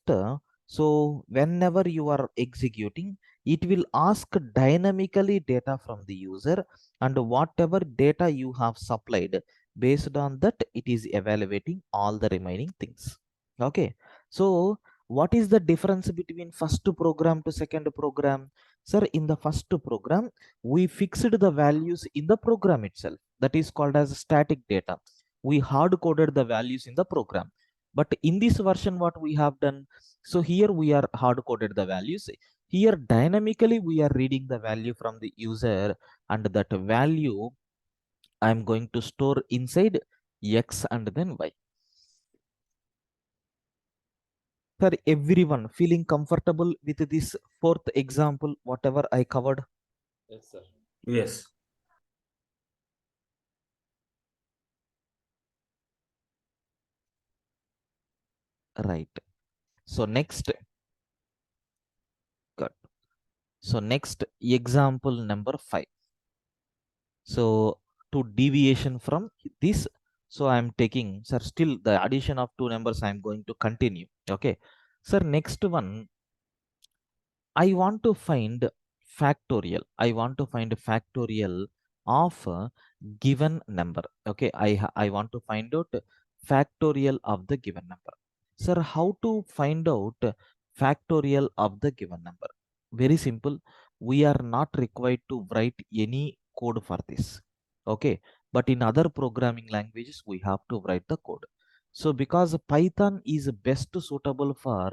so whenever you are executing, it will ask dynamically data from the user, and whatever data you have supplied, based on that it is evaluating all the remaining things. Okay, so what is the difference between first program to second program? Sir, in the first program we fixed the values in the program itself, that is called as static data. We hard coded the values in the program. But in this version, what we have done, so here we are hard coded the values. Here dynamically we are reading the value from the user, and that value I'm going to store inside X and then Y. Sir, everyone feeling comfortable with this fourth example, whatever I covered? Yes, sir. Yes. Right. So next, good. So next example number 5. So to deviation from this, so I am taking, sir, still the addition of two numbers I am going to continue. Okay, sir, next one, I want to find factorial. I want to find factorial of a given number. Okay, I want to find out factorial of the given number. Sir, how to find out factorial of the given number? Very simple. We are not required to write any code for this. Okay, but in other programming languages we have to write the code. So because Python is best suitable for,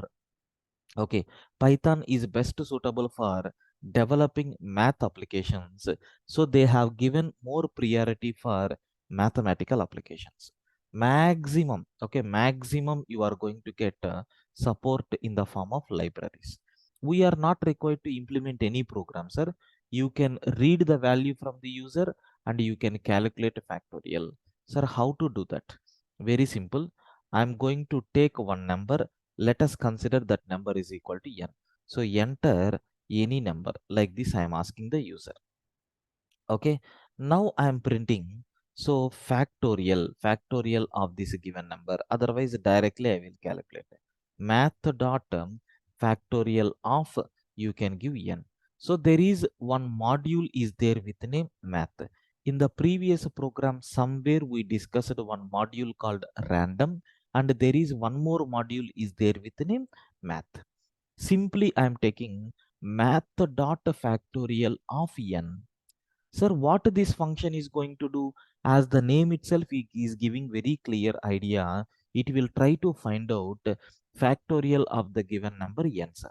okay, Python is best suitable for developing math applications. So they have given more priority for mathematical applications. Maximum, okay, maximum you are going to get support in the form of libraries. We are not required to implement any program, sir. You can read the value from the user and you can calculate factorial. Sir, how to do that? Very simple. I'm going to take one number. Let us consider that number is equal to n. So enter any number. Like this I am asking the user. Okay, now I am printing. So factorial of this given number. Otherwise directly I will calculate. Math dot factorial of, you can give n. So there is one module is there with name math. In the previous program somewhere we discussed one module called random, and there is one more module is there with the name math. Simply I am taking math dot factorial of n. Sir, what this function is going to do, as the name itself is giving very clear idea, it will try to find out factorial of the given number n, sir.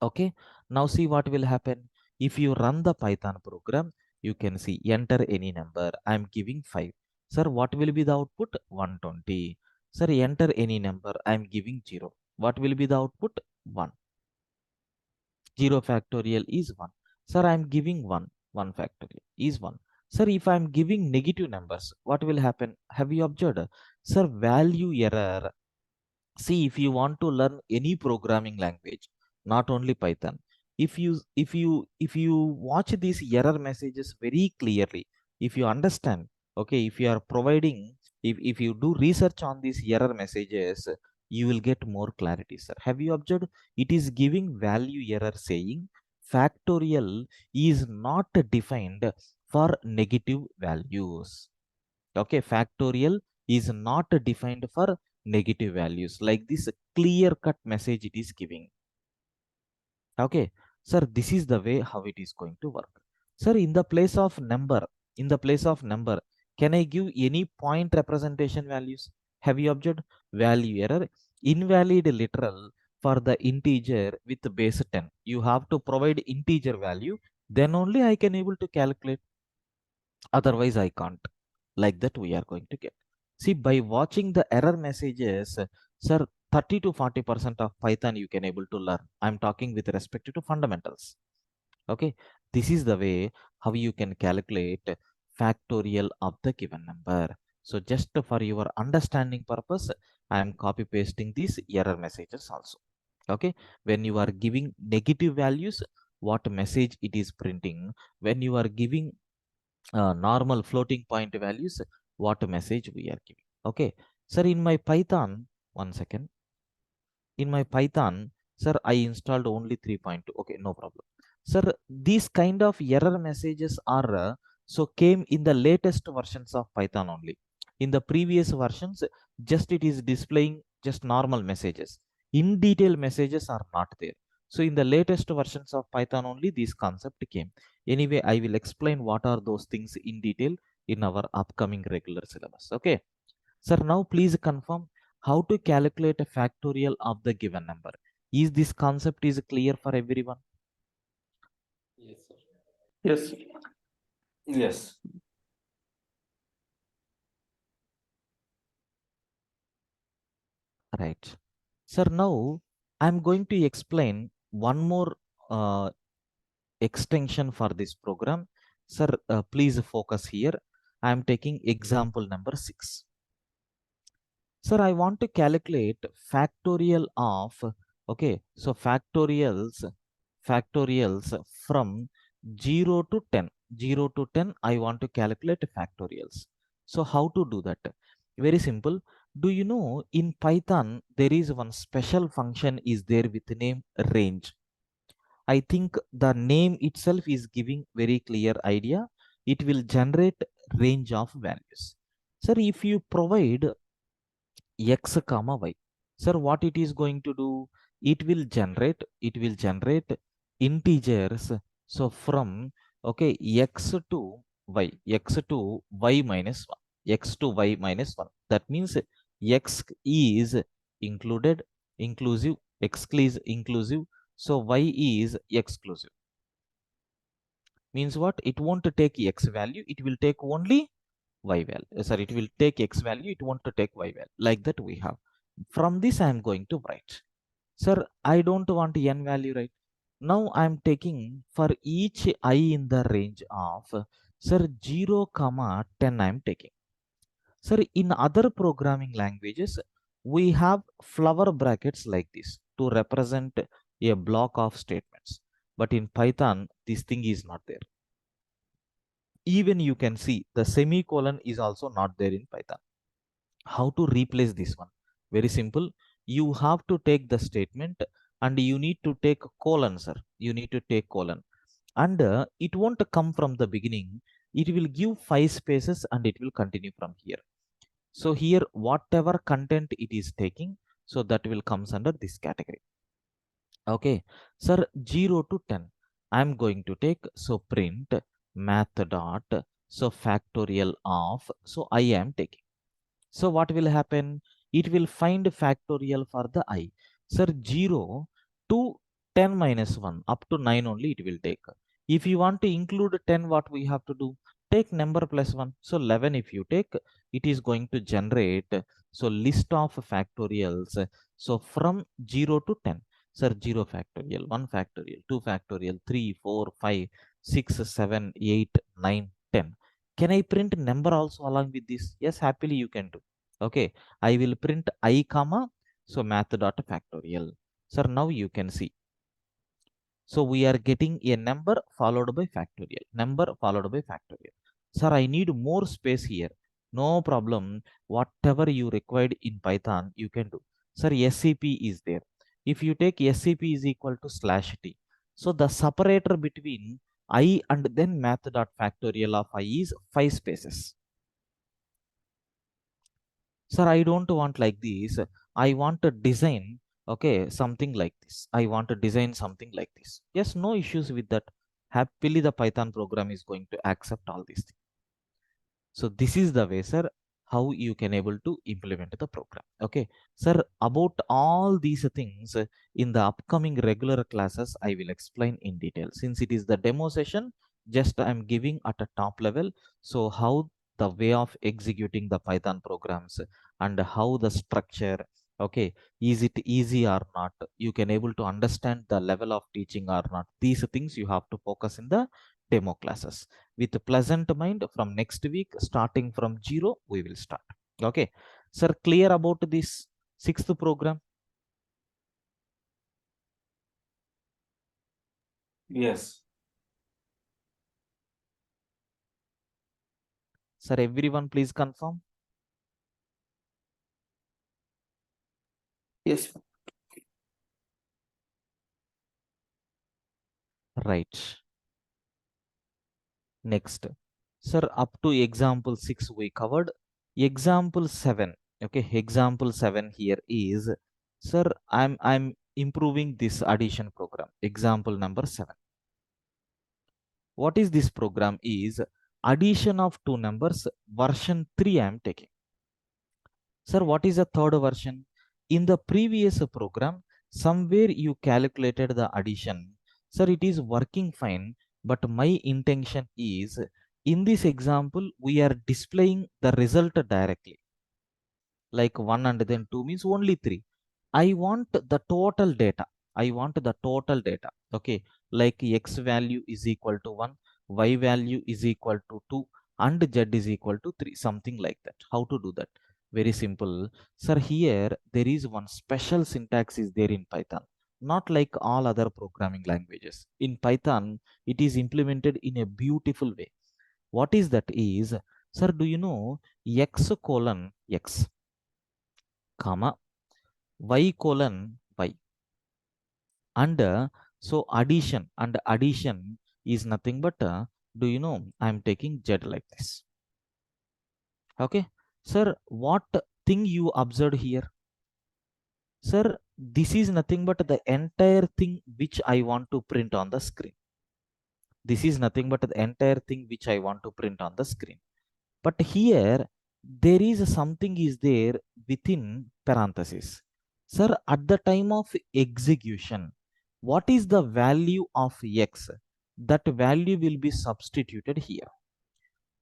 Okay, now see what will happen. If you run the Python program, you can see enter any number. I am giving 5. Sir, what will be the output? 120. Sir, enter any number. I am giving 0. What will be the output? 1. 0 factorial is 1. Sir, I am giving 1. 1 factorial is 1. Sir, if I am giving negative numbers, what will happen? Have you observed? Sir, value error. See, if you want to learn any programming language, not only Python, if you watch these error messages very clearly, if you understand, okay, if you are providing, if you do research on these error messages, you will get more clarity, sir. Have you observed? It is giving value error saying factorial is not defined for negative values. Okay, factorial is not defined for negative values. Like this clear cut message it is giving. Okay, sir, this is the way how it is going to work. Sir, in the place of number, can I give any point representation values? Have you observed? Value error, invalid literal for the integer with base 10. You have to provide integer value, then only I can able to calculate. Otherwise, I can't. Like that, we are going to get. See, by watching the error messages, sir, 30 to 40% of Python you can able to learn. I'm talking with respect to fundamentals. Okay, this is the way how you can calculate factorial of the given number. So just for your understanding purpose, I am copy pasting these error messages also. Okay, when you are giving negative values, what message it is printing. When you are giving normal floating point values, what message we are giving. Okay, sir, in my Python, one second. In my Python, sir, I installed only 3.2. Okay, no problem. Sir, these kind of error messages are so came in the latest versions of Python only. In the previous versions, just it is displaying just normal messages. In detail messages are not there. So in the latest versions of Python only, this concept came. Anyway, I will explain what are those things in detail in our upcoming regular syllabus. Okay. Sir, now please confirm how to calculate a factorial of the given number. Is this concept is clear for everyone? Yes, sir. Yes. Yes. Right. Sir, now I'm going to explain one more uh, extension for this program. Sir, please focus here. I'm taking example number 6. Sir, I want to calculate factorial of, okay, so factorials from 0 to 10. 0 to 10, I want to calculate factorials. So how to do that? Very simple. Do you know in Python, there is one special function is there with the name range. I think the name itself is giving very clear idea. It will generate range of values. Sir, if you provide x comma y, sir, what it is going to do? It will generate integers. So from, okay, x to y minus 1, x to y minus 1. That means x is included, inclusive, inclusive. So y is exclusive. Means what? It won't take x value, it will take only y value. Sorry, it will take x value, it won't take y value. Like that we have. From this I am going to write, sir, I don't want n value, right? Now I am taking for each I in the range of, sir, 0 comma 10 I am taking. Sir, in other programming languages we have flower brackets like this to represent a block of statements, but in Python this thing is not there. Even you can see the semicolon is also not there in Python. How to replace this one? Very simple. You have to take the statement and you need to take colon, sir. You need to take colon, and it won't come from the beginning. It will give 5 spaces and it will continue from here. So here whatever content it is taking, so that will comes under this category. Okay, sir, 0 to 10 I'm going to take, so print math dot, so factorial of, so I am taking. So what will happen? It will find factorial for the I. Sir, 0 to 10 minus 1 up to 9 only it will take. If you want to include 10, what we have to do? Take number plus 1. So 11 if you take, it is going to generate, so list of factorials. So from 0 to 10, sir, 0 factorial, 1 factorial, 2 factorial, 3, 4, 5, 6, 7, 8, 9, 10. Can I print number also along with this? Yes, happily you can do. Okay, I will print I comma, so math dot factorial. Sir, now you can see. So we are getting a number followed by factorial, number followed by factorial. Sir, I need more space here. No problem. Whatever you required in Python, you can do. Sir, SCP is there. If you take SCP is equal to slash t, so the separator between I and then math dot factorial of I is 5 spaces. Sir, I don't want like this. I want to design, okay, something like this. I want to design something like this. Yes, no issues with that. Happily the Python program is going to accept all these things. So this is the way, sir, how you can able to implement the program. Okay, sir, about all these things in the upcoming regular classes I will explain in detail. Since it is the demo session, Just I'm giving at a top level. So how the way of executing the Python programs and how the structure, okay, is it easy or not? You can able to understand the level of teaching or not. These things you have to focus in the demo classes. With a pleasant mind, from next week, starting from 0, we will start. Okay, sir, clear about this 6th program? Yes. Sir, everyone please confirm. Yes. Right. Next, sir, up to example 6 we covered. Example 7, okay, example 7 here is, sir, I'm improving this addition program. Example number 7. What is this program? Is addition of two numbers, version 3 I am taking. Sir, what is the third version? In the previous program, somewhere you calculated the addition. Sir, it is working fine, but my intention is, in this example, we are displaying the result directly. Like 1 and then 2 means only 3. I want the total data. I want the total data. Okay, like x value is equal to 1, y value is equal to 2, and z is equal to 3, something like that. How to do that? Very simple. Sir, here there is one special syntax is there in Python, not like all other programming languages. In Python, it is implemented in a beautiful way. What is that is, sir, do you know x colon x, comma, y colon y, and so addition is nothing but, do you know, I'm taking z like this. Okay, sir, what thing you observed here? Sir, this is nothing but the entire thing which I want to print on the screen. This is nothing but the entire thing which I want to print on the screen. But here, there is something is there within parenthesis. Sir, at the time of execution, what is the value of x? That value will be substituted here.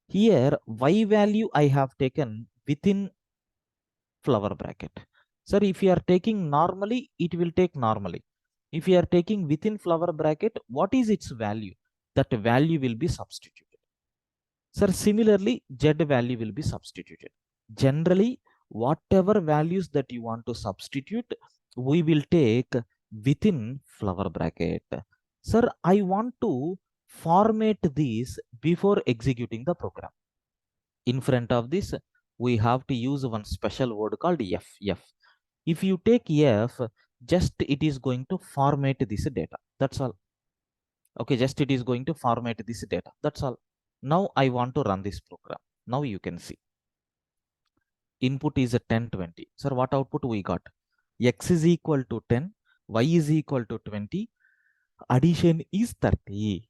Here, y value I have taken within flower bracket. Sir, if you are taking normally, it will take normally. If you are taking within flower bracket, what is its value? That value will be substituted. Sir, similarly, z value will be substituted. Generally, whatever values that you want to substitute, we will take within flower bracket. Sir, I want to format these before executing the program. In front of this, we have to use one special word called f. If you take f, just it is going to format this data. That's all. Okay, just it is going to format this data. That's all. Now I want to run this program. Now you can see. Input is a 10, 20. Sir, what output we got? X is equal to 10, Y is equal to 20, addition is 30.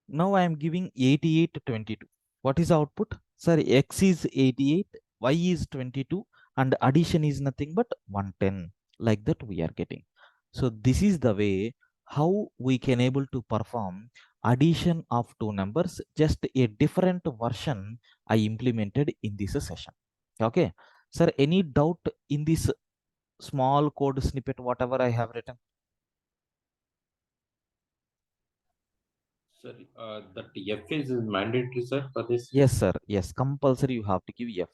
Now I am giving 88, 22. What is the output? Sir, X is 88, Y is 22, and addition is nothing but 110. Like that we are getting. So this is the way how we can able to perform addition of two numbers, just a different version I implemented in this session. Okay, sir, any doubt in this small code snippet whatever I have written? Sir, that F is mandatory, sir, for this? Yes, sir. Yes, compulsory you have to give F.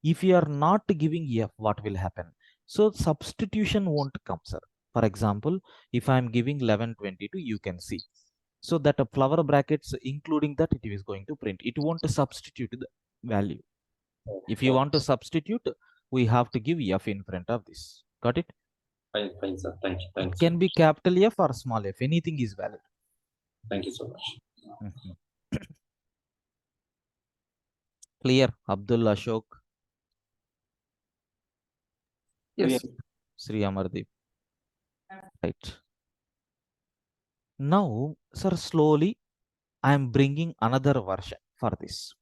If you are not giving F, what will happen? So substitution won't come, sir. For example, if I am giving 1122, you can see. So that a flower brackets, including that, it is going to print. It won't substitute the value. If you want to substitute, we have to give F in front of this. Got it? Fine, sir. Thank you. It can be capital F or small f. Anything is valid. Thank you so much. Clear, Abdul Ashok, Yes. Sri Amardeep. Right. Now, sir, slowly I am bringing another version for this.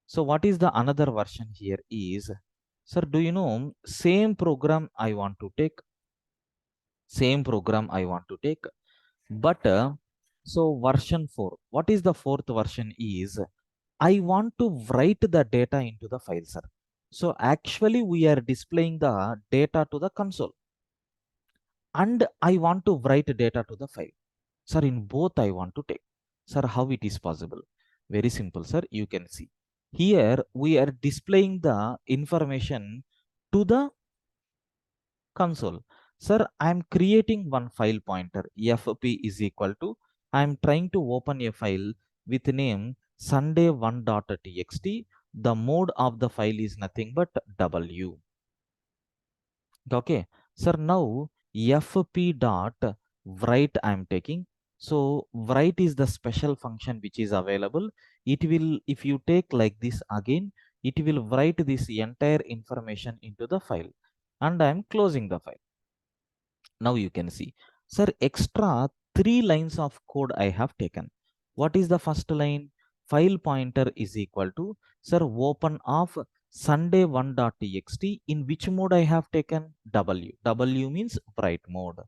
So what is the another version here is, sir, do you know same program I want to take? Same program I want to take. But so version 4, what is the fourth version is I want to write the data into the file, sir. So actually we are displaying the data to the console and I want to write data to the file. Sir, in both I want to take. Sir, how it is possible? Very simple, sir. You can see. Here we are displaying the information to the console. Sir, I am creating one file pointer. FP is equal to, I am trying to open a file with name sunday1.txt. The mode of the file is nothing but W. Okay. Sir, now fp dot write I am taking. So write is the special function which is available. It will, if you take like this again, it will write this entire information into the file and I am closing the file. Now you can see, sir, extra 3 lines of code I have taken. What is the first line? File pointer is equal to, sir, open of sunday1.txt. In which mode I have taken? W. W means write mode.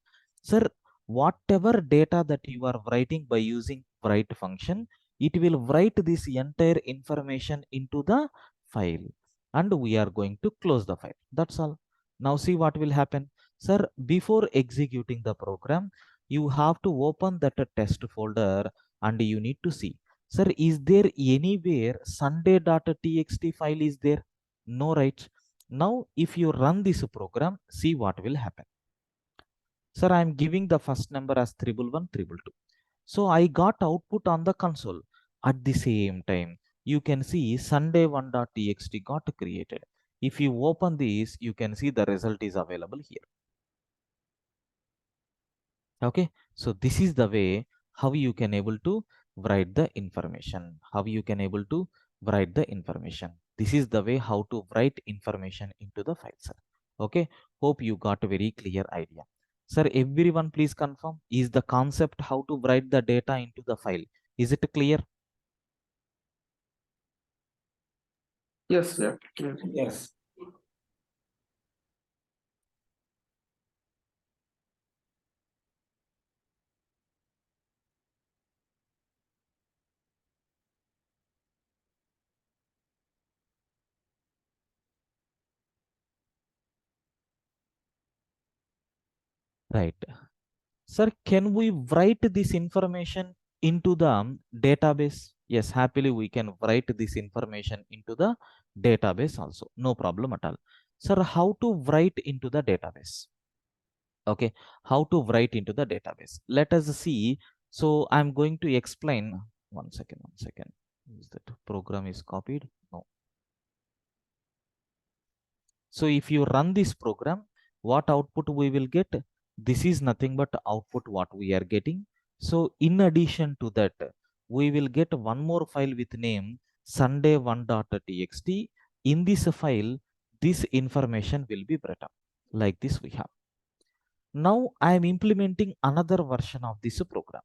Sir, whatever data that you are writing by using write function, it will write this entire information into the file and we are going to close the file. That's all. Now see what will happen. Sir, before executing the program, you have to open that test folder and you need to see, sir, is there anywhere sunday.txt file is there? No, right? Now, if you run this program, see what will happen. Sir, I am giving the first number as 111 So I got output on the console. At the same time, you can see sunday1.txt got created. If you open this, you can see the result is available here. Okay, so this is the way how you can able to write the information, how you can able to write the information. This is the way how to write information into the file, sir. Okay, hope you got a very clear idea. Sir, everyone please confirm, is the concept how to write the data into the file, is it clear? Yes, yeah. Clear. Yes. Right. Sir, can we write this information into the database? Yes, happily we can write this information into the database also. No problem at all. Sir, how to write into the database? Okay, how to write into the database? Let us see. So I'm going to explain. One second, one second. Is that program is copied? No. So if you run this program, what output we will get? This is nothing but output what we are getting. So in addition to that, we will get one more file with name sunday1.txt. In this file, this information will be brought up. Like this we have. Now I am implementing another version of this program.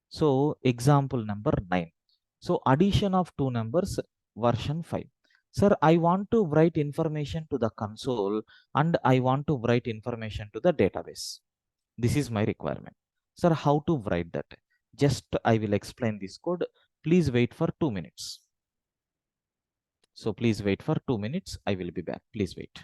So example number 9. So addition of two numbers, version 5. Sir, I want to write information to the console and I want to write information to the database. This is my requirement. Sir, how to write that? Just I will explain this code. Please wait for 2 minutes. So please wait for 2 minutes. I will be back. Please wait.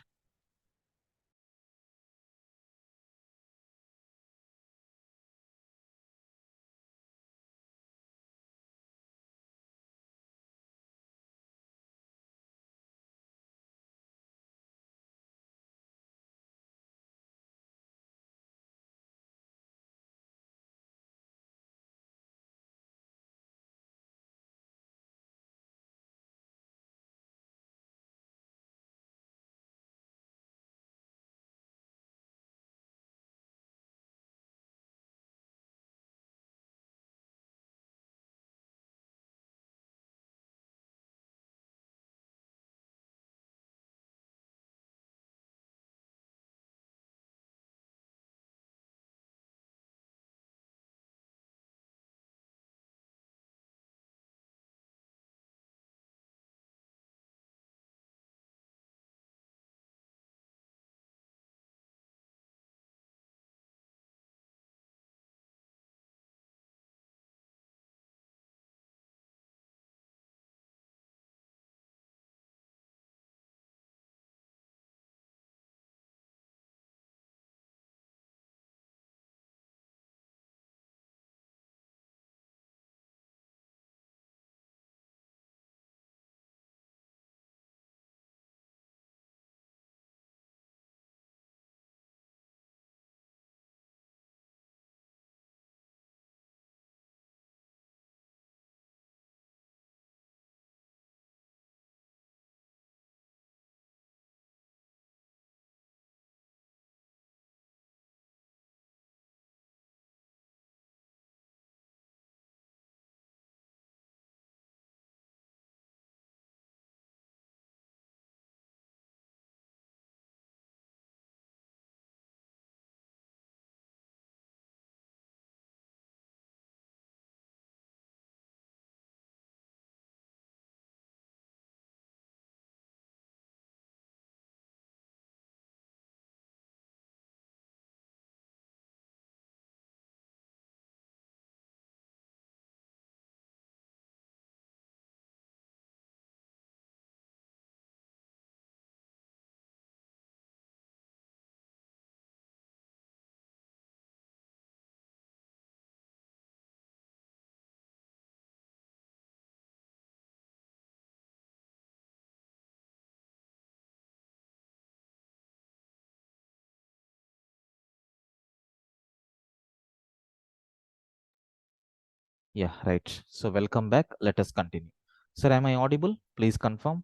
Yeah, right. So welcome back. Let us continue. Sir, am I audible? Please confirm.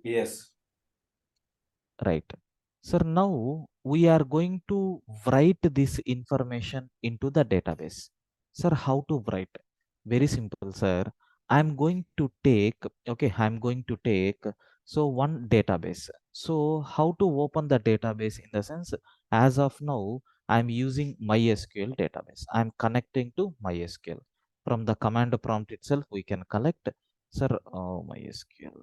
Yes. Right. Sir, now we are going to write this information into the database. Sir, how to write? Very simple, sir. I'm going to take, okay, I'm going to take, so one database. So how to open the database in the sense, as of now, I'm using MySQL database. I'm connecting to MySQL. From the command prompt itself, we can collect, sir, MySQL.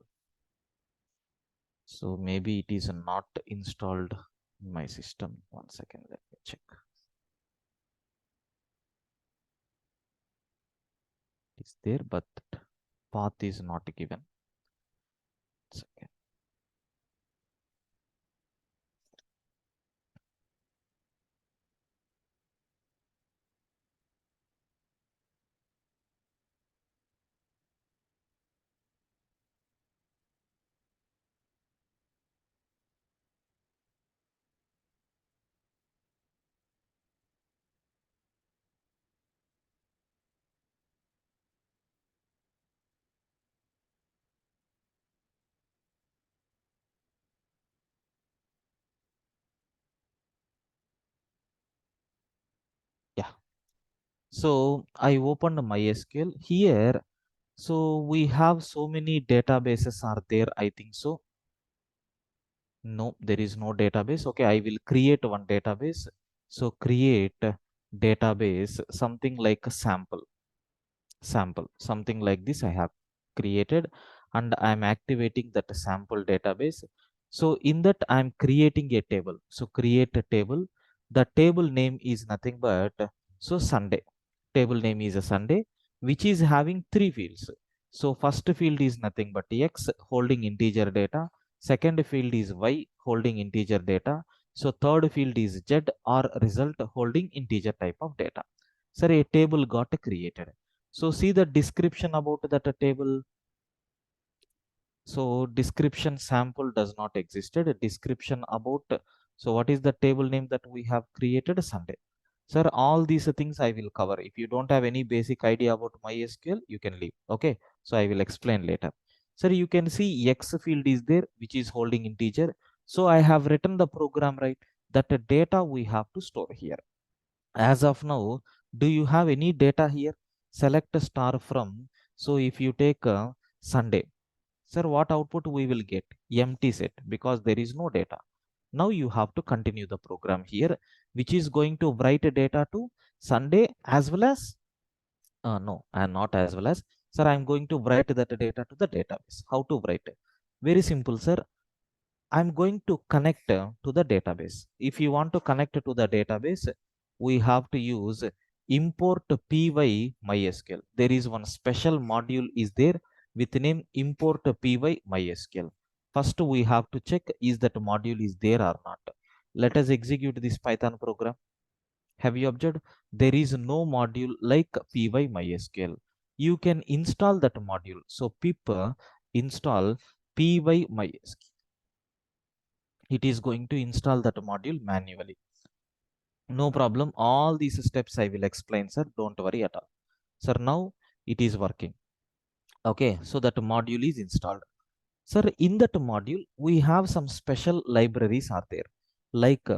So maybe it is not installed in my system. 1 second, let me check. It's there, but path is not given. 1 second. Yeah. So I opened MySQL here. So we have so many databases are there. I think so. No, there is no database. Okay, I will create one database. So create database, something like a sample, something like this I have created, and I'm activating that sample database. So in that I'm creating a table. So create a table. The table name is nothing but, so Sunday. Table name is a Sunday, which is having three fields. So first field is nothing but X holding integer data. Second field is Y holding integer data. So third field is Z or result holding integer type of data. Sir, a table got created. So see the description about that table. So description sample does not existed. A description about, so what is the table name that we have created? Sunday. Sir, all these things I will cover. If you don't have any basic idea about MySQL, you can leave. Okay, so I will explain later. Sir, you can see X field is there, which is holding integer. So I have written the program, right, that the data we have to store here. As of now, do you have any data here? Select a star from. So if you take Sunday, sir, what output we will get? Empty set, because there is no data. Now you have to continue the program here, which is going to write data to Sunday as well as, no, and not as well as, sir, I'm going to write that data to the database. How to write it? Very simple, sir. I'm going to connect to the database. If you want to connect to the database, we have to use import py mysql. There is one special module is there with name import py mysql. First, we have to check is that module is there or not. Let us execute this Python program. Have you observed? There is no module like py mysql. You can install that module. So pip install py mysql. It is going to install that module manually. No problem. All these steps I will explain, sir. Don't worry at all. Sir, now it is working. Okay, so that module is installed. Sir, in that module, we have some special libraries are there. Like,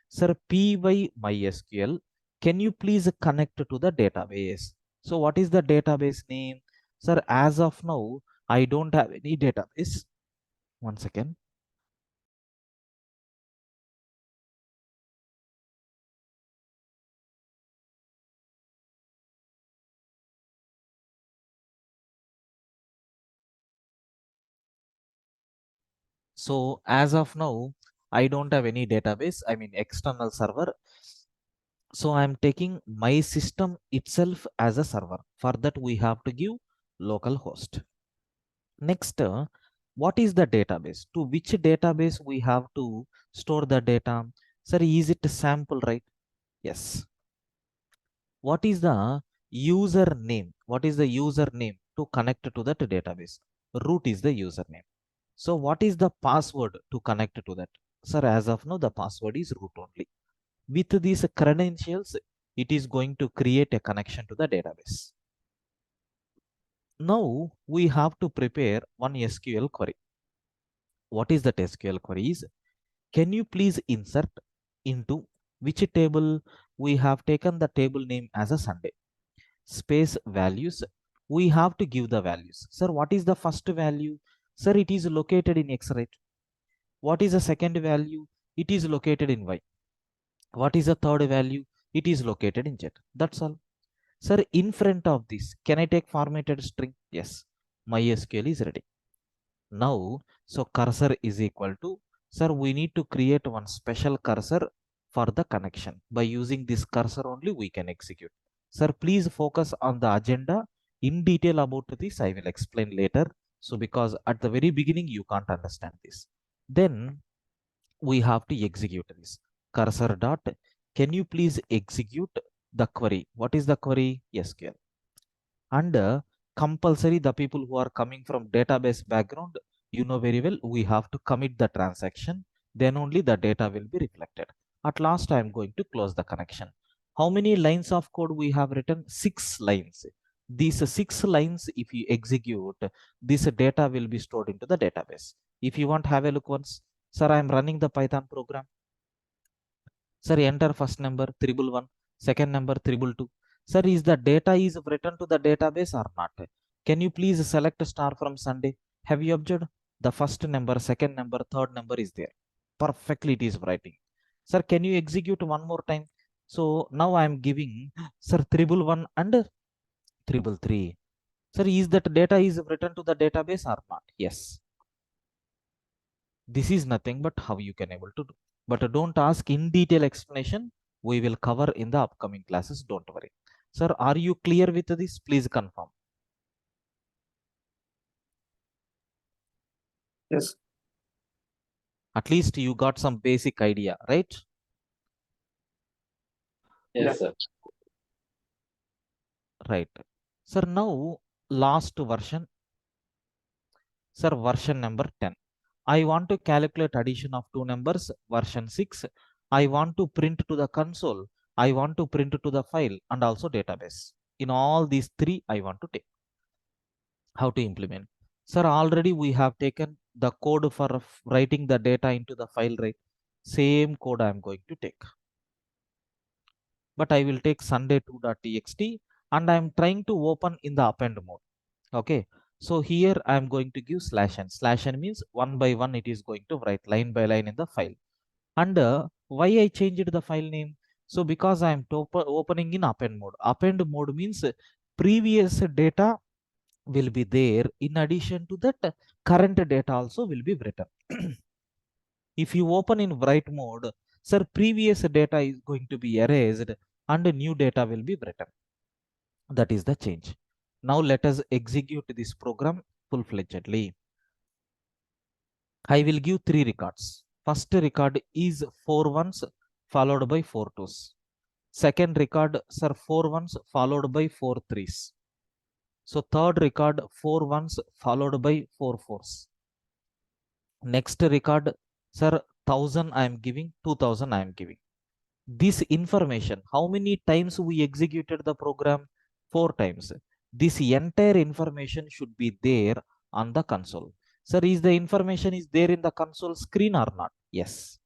sir, py mysql. Can you please connect to the database? So what is the database name? Sir, as of now, I don't have any database. 1 second. So as of now, I don't have any database, I mean external server. So I'm taking my system itself as a server. For that, we have to give local host. Next, what is the database? To which database we have to store the data? Sir, is it a sample, right? Yes. What is the username? What is the username to connect to that database? Root is the username. So what is the password to connect to that? Sir, as of now, the password is root only. With these credentials, it is going to create a connection to the database. Now we have to prepare one SQL query. What is that SQL query is? Can you please insert into which table? We have taken the table name as a Sunday. Space values. We have to give the values. Sir, what is the first value? Sir, it is located in X, right? What is the second value? It is located in Y. What is the third value? It is located in Z. That's all. Sir, in front of this, can I take formatted string? Yes. MySQL is ready. Now, so cursor is equal to, sir, we need to create one special cursor for the connection. By using this cursor only, we can execute. Sir, please focus on the agenda. In detail about this, I will explain later. So, because at the very beginning, you can't understand this. Then we have to execute this. Cursor dot, can you please execute the query? What is the query? SQL. And compulsory, the people who are coming from database background, you know very well, we have to commit the transaction, then only the data will be reflected. At last, I am going to close the connection. How many lines of code we have written? 6 lines. These 6 lines, if you execute, this data will be stored into the database. If you want, have a look once. Sir, I am running the Python program. Sir, enter first number 111, second number 222. Sir, is the data is written to the database or not? Can you please select star from Sunday? Have you observed? The first number, second number, third number is there. Perfectly it is writing. Sir, can you execute one more time? So now I am giving, sir, 111 and 333. Sir, is that data is written to the database or not? Yes. This is nothing but how you can able to do. But don't ask in detail explanation. We will cover in the upcoming classes. Don't worry. Sir, are you clear with this? Please confirm. Yes. At least you got some basic idea, right? Yes, Yeah. sir. Right. Sir, now last version. Sir, version number 10. I want to calculate addition of two numbers, version 6. I want to print to the console. I want to print to the file and also database. In all these three, I want to take. How to implement? Sir, already we have taken the code for writing the data into the file, right? Same code I am going to take. But I will take sunday2.txt and I am trying to open in the append mode. Okay. So here I am going to give /n. /n means one by one it is going to write line by line in the file. And why I changed the file name? So because I am opening in append mode. Append mode means previous data will be there. In addition to that, current data also will be written. If you open in write mode, sir, previous data is going to be erased and new data will be written. That is the change. Now let us execute this program full-fledgedly. I will give 3 records. First record is 4 ones followed by 4 twos. Second record, sir, 4 ones followed by 4 threes. So third record, 4 ones followed by 4 fours. Next record, sir, 1000 I am giving, 2000 I am giving. This information, how many times we executed the program? 4 times. This entire information should be there on the console. Sir, is the information is there in the console screen or not? Yes.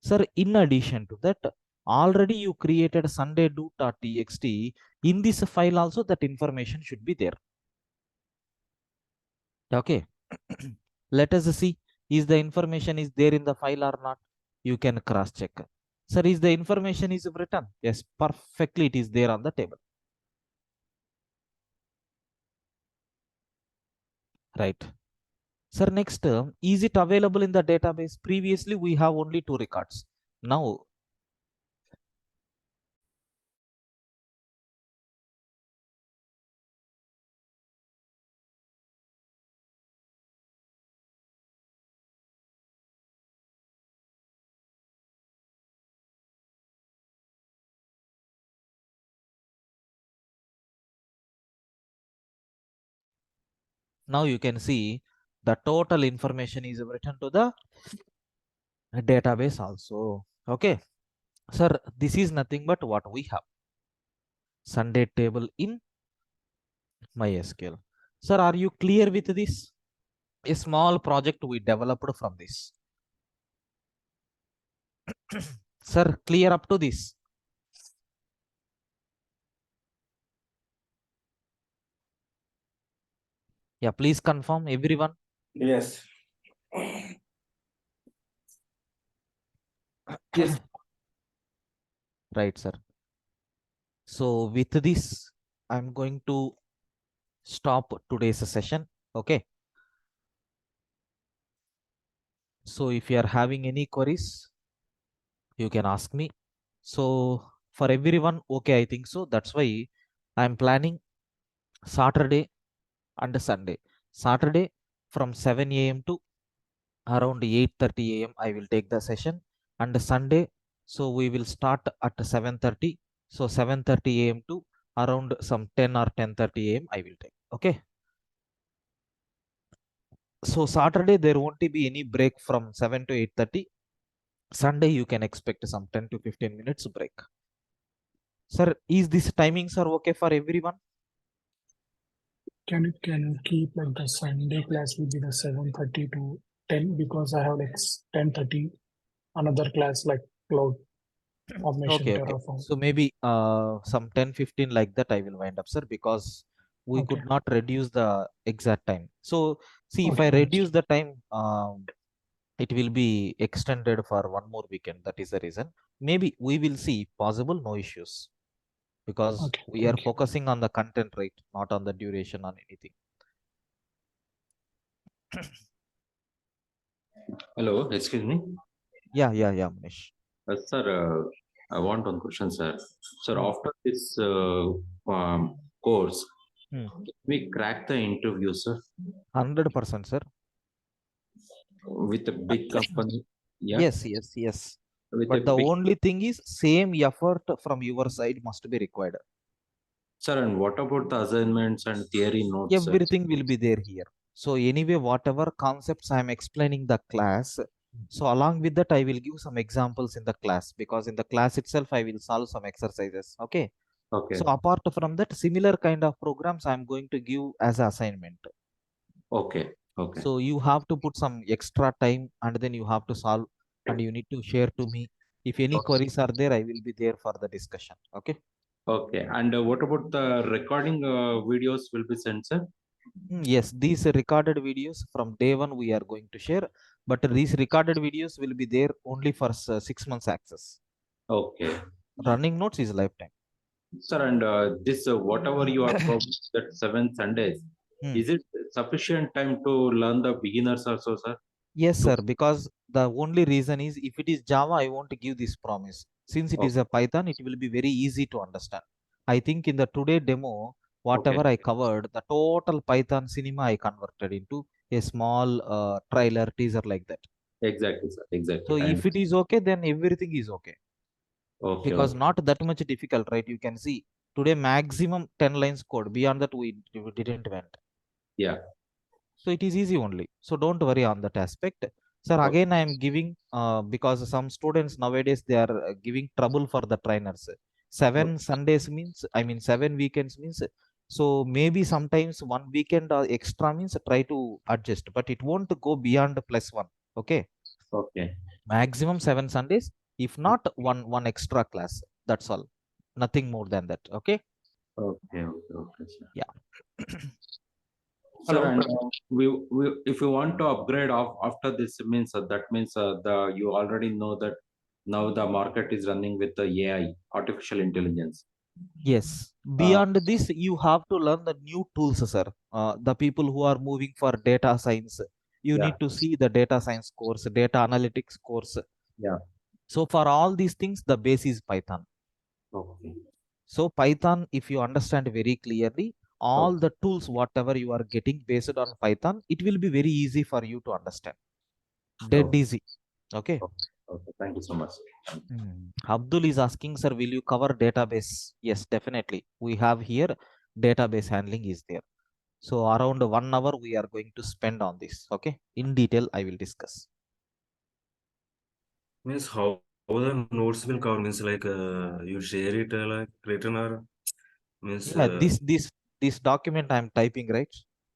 Sir, in addition to that, already you created sunday.txt. In this file also that information should be there. Okay. Let us see, is the information is there in the file or not? You can cross check. Sir, is the information is written? Yes, perfectly it is there on the table. Right. Sir, next, is it available in the database? Previously, we have only 2 records. Now, you can see the total information is written to the database also. Okay. Sir, this is nothing but what we have. Sunday table in MySQL. Sir, are you clear with this? A small project we developed from this. Sir, clear up to this? Yeah, please confirm everyone. Yes. Yes. Right, sir. So with this, I'm going to stop today's session. Okay. So if you are having any queries, you can ask me. So for everyone, okay, I think so. That's why I'm planning Saturday and Sunday. Saturday from 7 a.m. to around 8:30 a.m. I will take the session, and Sunday, so we will start at 7:30. So 7:30 a.m. to around some 10 or 10:30 a.m. I will take. Okay. So Saturday there won't be any break from 7 to 8:30. Sunday you can expect some 10 to 15 minutes break. Sir, is this timings are okay for everyone? Can you keep like the Sunday class will be the 7:30 to 10 because I have like 10:30 another class like cloud formation Okay. Terraform. So maybe some 10-15 like that I will wind up, sir, because we Okay. could not reduce the exact time. So see, if I Okay. reduce the time, it will be extended for one more weekend. That is the reason. Maybe we will see if possible, no issues, because Okay. we are Thank you. focusing on the content, right? Not on the duration on anything. Hello, excuse me. Yeah, Manish. Sir, I want one question, sir. Sir, Hmm. after this course, Hmm. we crack the interview, sir, 100%, sir. with a big company. Yeah, Yes. with a But the big. only thing is same effort from your side must be required. Sir, and what about the assignments and theory notes, sir? Everything will be there here. So anyway, whatever concepts I am explaining the class, so along with that, I will give some examples in the class, because in the class itself, I will solve some exercises. Okay. Okay, So apart from that, similar kind of programs I'm going to give as assignment. okay, okay, So you have to put some extra time and then you have to solve and you need to share to me. If any okay. queries are there, I will be there for the discussion. Okay. Okay, and what about the recording videos will be sent, sir? Yes, these recorded videos from day one we are going to share, but these recorded videos will be there only for 6 months access. Okay. Running notes is lifetime. Sir, and this whatever you are promised that 7 Sundays, Hmm. is it sufficient time to learn the beginners also, sir? Yes, To- sir, because the only reason is if it is Java, I won't give this promise. Since it is Okay, a Python, it will be very easy to understand. I think in the today demo, okay, whatever I covered, the total Python cinema I converted into a small trailer teaser like that. exactly, sir, exactly. So I if it is okay, then everything is okay. okay, Because okay, not that much difficult, right? You can see today maximum 10 lines code. Beyond that, we didn't went. yeah, So it is easy only. So don't worry on that aspect. Sir, okay, again, I am giving because some students nowadays they are giving trouble for the trainers. 7 Sundays means, I mean, 7 weekends means. So maybe sometimes one weekend extra means try to adjust, but it won't go beyond +1. Okay. okay, Maximum 7 Sundays. If not, one extra class. That's all. Nothing more than that. Okay. okay, okay, okay, sir. Yeah. Sir, Hello. and we if you want to upgrade after this means that means the you already know that now the market is running with the AI, artificial intelligence. Yes. Uh, Beyond this, you have to learn the new tools, sir. The people who are moving for data science, you yeah, need to see the data science course, data analytics course. yeah, So for all these things, the base is Python. okay, So Python, if you understand very clearly, all okay, the tools, whatever you are getting based on Python, it will be very easy for you to understand. Dead okay, easy. Okay. okay, okay. Thank you so much. Abdul is asking, sir, will you cover database? Yes, definitely. We have here database handling is there. So around 1 hour we are going to spend on this. Okay. In detail, I will discuss. Means how the notes will cover means like you share it like written or means Yeah, this document I'm typing, right?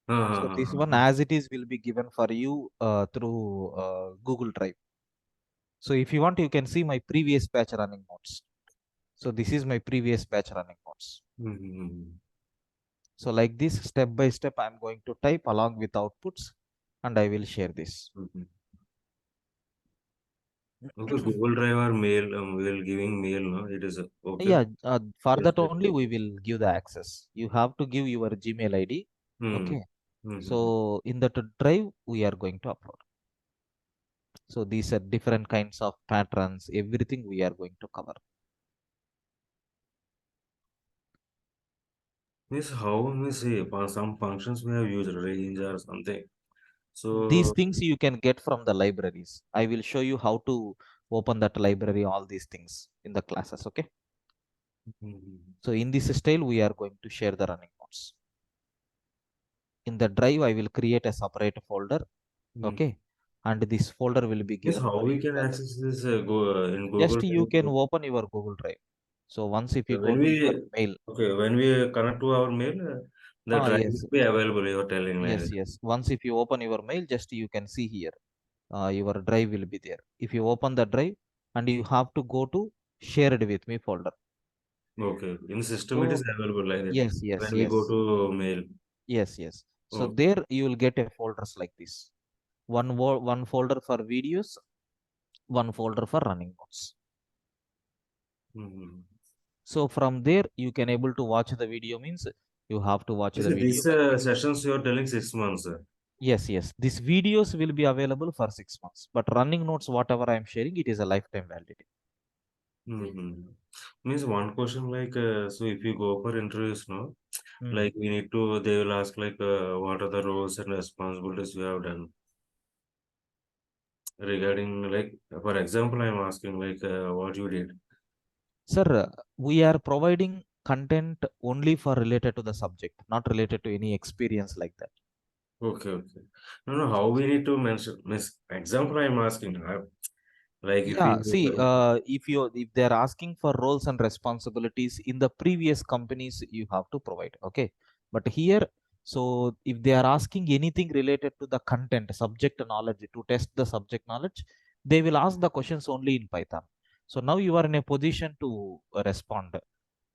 So this one as it is will be given for you through Google Drive. So if you want, you can see my previous batch running notes. So this is my previous batch running notes. So like this, step by step, I'm going to type along with outputs, and I will share this. Okay, Google Drive or mail, will giving mail, no? It is okay. Yeah, for Yes, that yes, only yes. we will give the access. You have to give your Gmail ID. Okay. So in that drive, we are going to upload. So these are different kinds of patterns, everything we are going to cover. Means how means say for some functions we have used range or something. These So things you can get from the libraries. I will show you how to open that library, all these things in the classes. Okay. So in this style, we are going to share the running notes. In the drive, I will create a separate folder. Okay. And this folder will be means given how for we you. can access this in Google Just you can Drive? open your Google Drive. So once if you go When to your we mail. okay, when we connect to our mail, the drive Yes. will be available. You are telling Yes, like yes. Once if you open your mail, just you can see here, your drive will be there. If you open the drive and you have to go to shared with me folder. okay, in system it is So available like that. yes, yes, When we go yes, to mail, yes, yes. So oh, there you will get a folders like this. One folder for videos, one folder for running notes. So from there you can able to watch the video, means you have to watch is the it video these by sessions you are telling 6 months? Yes, yes. These videos will be available for 6 months, but running notes, whatever I am sharing, it is a lifetime validity. Means one question like so if you go for interviews, no, like we need to they will ask like what are the roles and responsibilities you have done regarding like for example I'm asking like what you did. Sir, we are providing content only for related to the subject, not related to any experience like that. Okay, okay. No, how we need to mention miss example I'm asking like if Yeah, you see, if they are asking for roles and responsibilities in the previous companies, you have to provide. Okay, but here, so if they are asking anything related to the content, subject knowledge, to test the subject knowledge, they will ask the questions only in Python. So now you are in a position to respond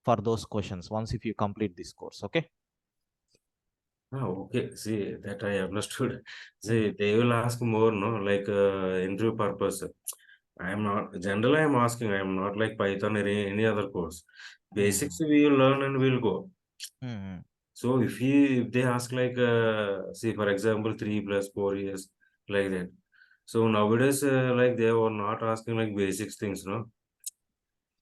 for those questions once if you complete this course. Okay. okay, see that I understood. See, Mhm. they will ask more, no, like interview purpose. I am not generally I'm asking, I am not like Python or any other course. Basics we will learn and we'll go. Mhm. So if they ask like see for example 3 + 4 years like that. So nowadays like they were not asking like basics things, no.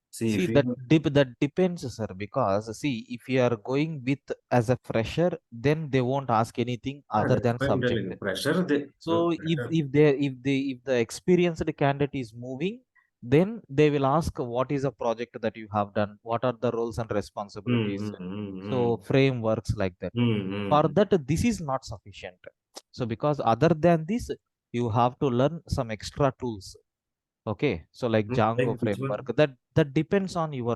See See if you that depends, sir. Because see, if you are going with as a fresher, then they won't ask anything other that's than why I'm telling subject. you pressure they So pressure. if the experienced candidate is moving, then they will ask what is a project that you have done, what are the roles and responsibilities. So frameworks like that. For that, this is not sufficient. So because other than this, you have to learn some extra tools. Okay, so like Django Like which framework, one? that depends on your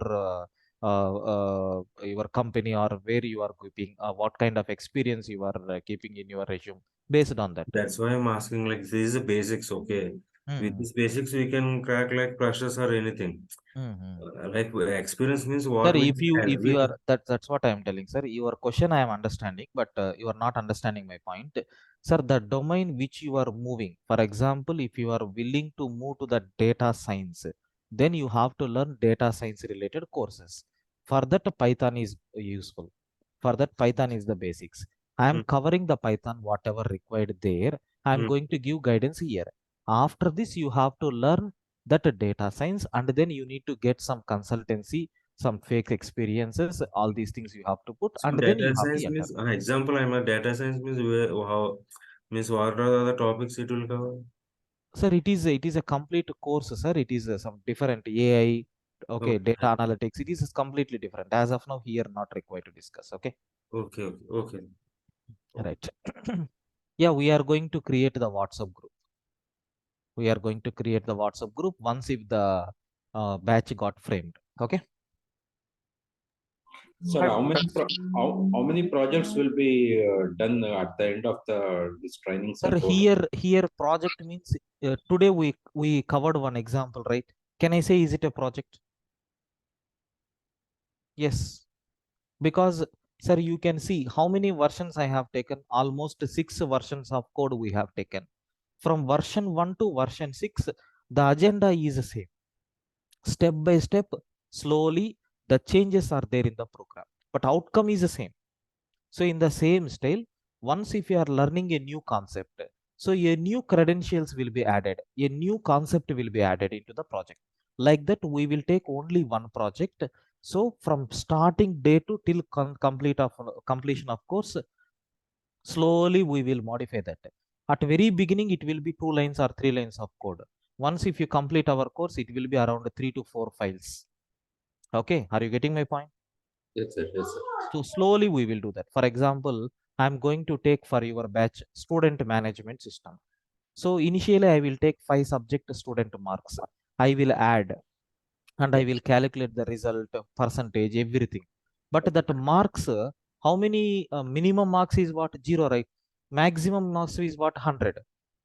company or where you are keeping, what kind of experience you are keeping in your resume based on that. That's why I'm asking like this is the basics, okay. With Mm-hmm. these basics we can crack like pressures or anything. Mm-hmm. Like experience means Sir, what we had. if you are that's what I am telling, sir. Your question I am understanding, but you are not understanding my point, sir. The domain which you are moving, for example, if you are willing to move to the data science, then you have to learn data science related courses. For that, Python is useful. For that, Python is the basics. I am Mm, covering the Python whatever required there. I am mm. going to give guidance here. After this, you have to learn that data science, and then you need to get some consultancy, some fake experiences, all these things you have to put, So and then you data have to science enter. means example I'm a data science means where how means what are the topics it will cover? Sir, it is a complete course, sir. It is some different AI, okay, data Okay, analytics. It is completely different. As of now, here not required to discuss. Okay, okay, okay, okay. Okay. right. Yeah, we are going to create the WhatsApp group. We are going to create the WhatsApp group once if the batch got framed. Okay. Sir, how many projects will be done at the end of this training? Sir, here project means today we covered one example, right? Can I say is it a project? Yes, because sir, you can see how many versions I have taken. Almost 6 versions of code we have taken. From version 1 to version 6, the agenda is the same. Step by step, slowly, the changes are there in the program, but outcome is the same. So in the same style, once if you are learning a new concept, so a new credentials will be added, a new concept will be added into the project. Like that, we will take only one project. So from starting day to till completion of course, slowly we will modify that. At very beginning, it will be 2 lines or 3 lines of code. Once if you complete our course, it will be around 3 to 4 files. Okay, are you getting my point? Yes, sir. Yes, sir. So slowly we will do that. For example, I'm going to take for your batch student management system. So initially I will take 5 subject student marks. I will add and I will calculate the result, percentage, everything. But that marks, how many minimum marks is what? 0, right? Maximum marks is what? 100.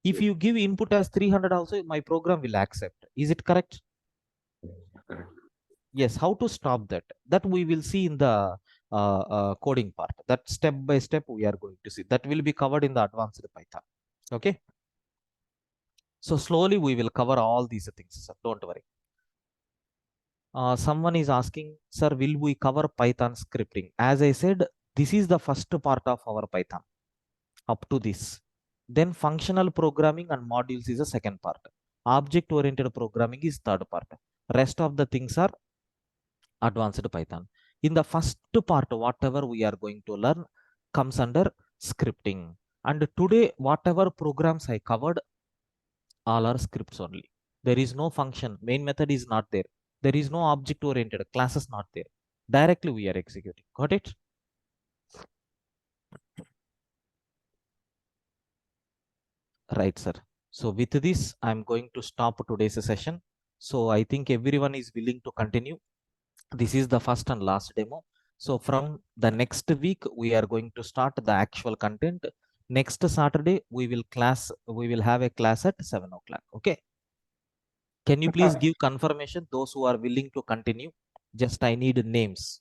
If you give input as 300 also, my program will accept. Is it correct? Correct. Yes. How to stop that? That we will see in the coding part. That step by step we are going to see. That will be covered in the advanced Python. Okay. So slowly we will cover all these things, sir. Don't worry. Someone is asking, sir, will we cover Python scripting? As I said, this is the first part of our Python up to this. Then functional programming and modules is the second part. Object oriented programming is third part. Rest of the things are advanced Python. In the first part, whatever we are going to learn comes under scripting. And today, whatever programs I covered, all are scripts only. There is no function. Main method is not there. There is no object oriented. Class is not there. Directly we are executing. Got it? Right, sir. So with this, I'm going to stop today's session. So I think everyone is willing to continue. This is the first and last demo. So from the next week, we are going to start the actual content. Next Saturday, we will have a class at 7 o'clock. Okay. Can you please give confirmation those who are willing to continue? Just I need names.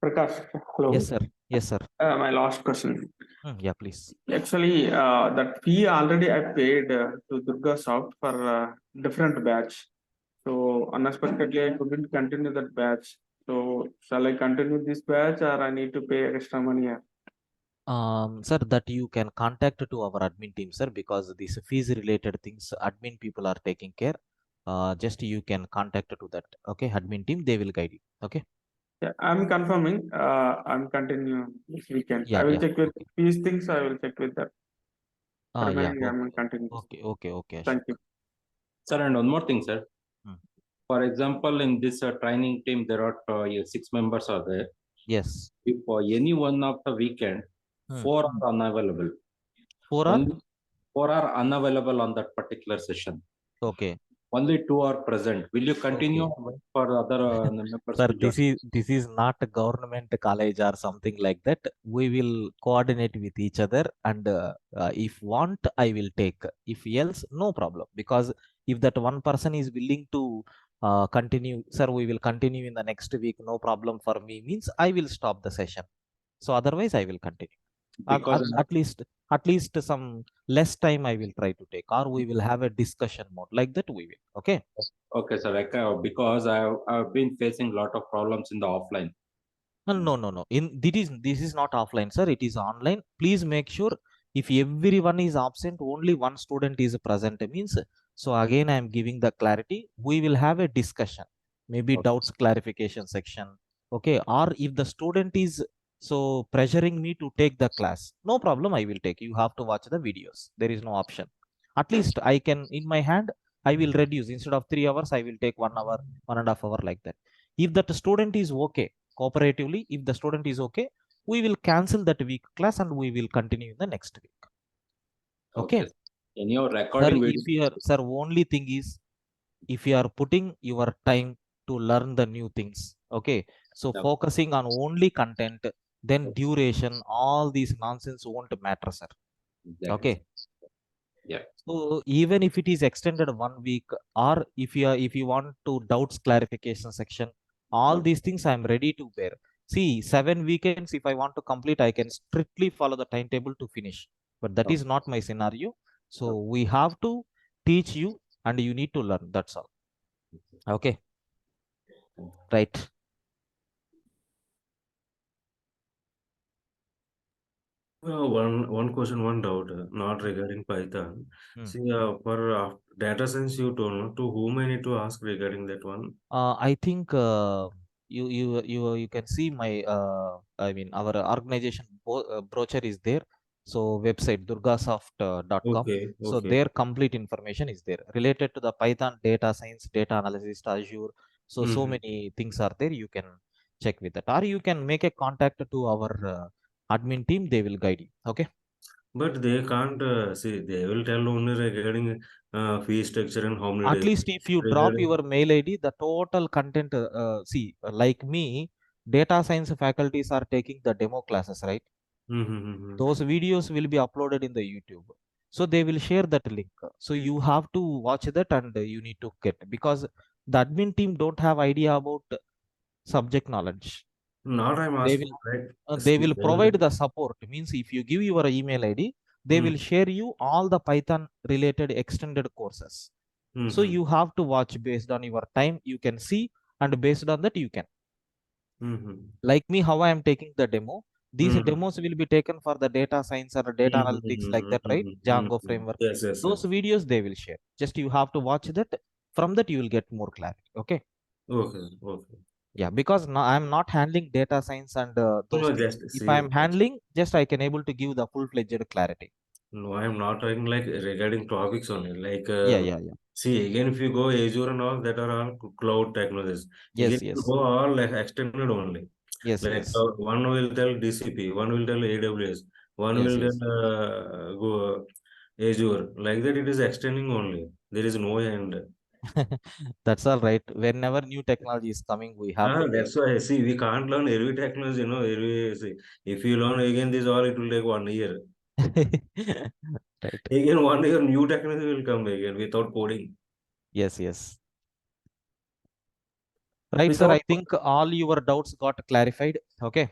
Prakash, hello. Yes, sir. Yes, sir. My last question. Yeah, please. Actually, that fee already I paid to DurgaSoft for different batch. So unexpectedly, I couldn't continue that batch. So shall I continue this batch or I need to pay extra money? Sir, that you can contact to our admin team, sir, because these fees related things, admin people are taking care. Just you can contact to that. Okay, admin team, they will guide you. Okay. Yeah, I'm confirming. I'm continuing this weekend. Yeah, I will yeah. check with Okay. these things. I will check with that. Yeah. Remaining, I'm Okay. continuing. Okay. Thank you. Sir, and one more thing, sir. Hmm. For example, in this training team, there are 6 members are there. Yes. If any one of the weekend, 4 are unavailable. 4 are? 4 are unavailable on that particular session. Okay. Only 2 are present. Will you continue for other members? Sir, this is not a government college or something like that. We will coordinate with each other, and if want, I will take. If else, no problem. Because if that one person is willing to continue, sir, we will continue in the next week. No problem for me. Means I will stop the session. So otherwise, I will continue. Because At least some less time I will try to take, or we will have a discussion mode like that. We will. Okay. okay, sir. Because I've been facing a lot of problems in the offline. No. This is not offline, sir. It is online. Please make sure if everyone is absent, only one student is present. Means so again, I am giving the clarity. We will have a discussion, maybe doubts clarification section. Okay. Or if the student is so pressuring me to take the class, no problem. I will take. You have to watch the videos. There is no option. At least I can in my hand. I will reduce instead of 3 hours. I will take 1 hour, 1.5 hour like that. If that student is okay cooperatively, if the student is okay, we will cancel that week class and we will continue in the next week. Okay. In your recording Sir, video, if you are, sir, only thing is if you are putting your time to learn the new things. Okay. So Yeah. focusing on only content, then duration, all these nonsense won't matter, sir. Exactly. Okay. Yeah. So even if it is extended 1 week, or if you want to doubts clarification section, all these things I'm ready to bear. See, 7 weekends, if I want to complete, I can strictly follow the timetable to finish. But that is not my scenario. So we have to teach you and you need to learn. That's all. Okay. Right. One question, one doubt, not regarding Python. Hmm. See, for data science, you told no, to whom I need to ask regarding that one? I think you can see my I mean our organization brochure is there. So website durgasoft.com. Okay, So okay. their complete information is there related to the Python data science, data analysis, Azure. So Mm-hmm. many things are there. You can check with that, or you can make a contact to our admin team. They will guide you. Okay. But they can't see, they will tell only regarding fee structure and how many At days. least if you drop Regarding, your mail ID, the total content, see, like me, data science faculties are taking the demo classes, right? mm-hmm. Those videos will be uploaded in the YouTube. So they will share that link. So you have to watch that and you need to get, because the admin team don't have idea about subject knowledge. Not I'm They asking, will right? they See, will they will. provide the support. Means if you give your email ID, they will Mm-hmm. share you all the Python related extended courses. So Mm-hmm. you have to watch based on your time, you can see, and based on that you can. Mm-hmm. Like me, how I am taking the demo. These Mm-hmm. demos will be taken for the data science or data analytics like that, right? Django Mm-hmm. framework. Yes, yes, Those yes. videos they will share. Just you have to watch that. From that you will get more clarity. Okay. Okay, okay. Yeah, because now I'm not handling data science and those No, things. just If see. I am handling, just I can able to give the full-fledged clarity. No, I'm not talking like regarding topics only. Like, Yeah, yeah, yeah. see, again, if you go Azure and all, that are all cloud technologies. Again, Yes, you yes, go all like extended only. yes, Like, yes, one will tell DCP, one will tell AWS, one yes, will yes. tell go Azure. Like that, it is extending only. There is no end. That's all right. Whenever new technology is coming, we have Ah, to learn. that's why, see, we can't learn every technology, every, see, if you learn again this all, it will take 1 year. Right. Again, 1 year, new technology will come again without coding. Yes, yes. Right, sir. I Without, think all your doubts got clarified. Okay.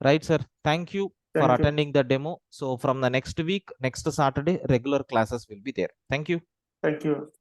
Right, sir. Thank you for thank you. attending the demo. So from the next week, next Saturday, regular classes will be there. Thank you. Thank you.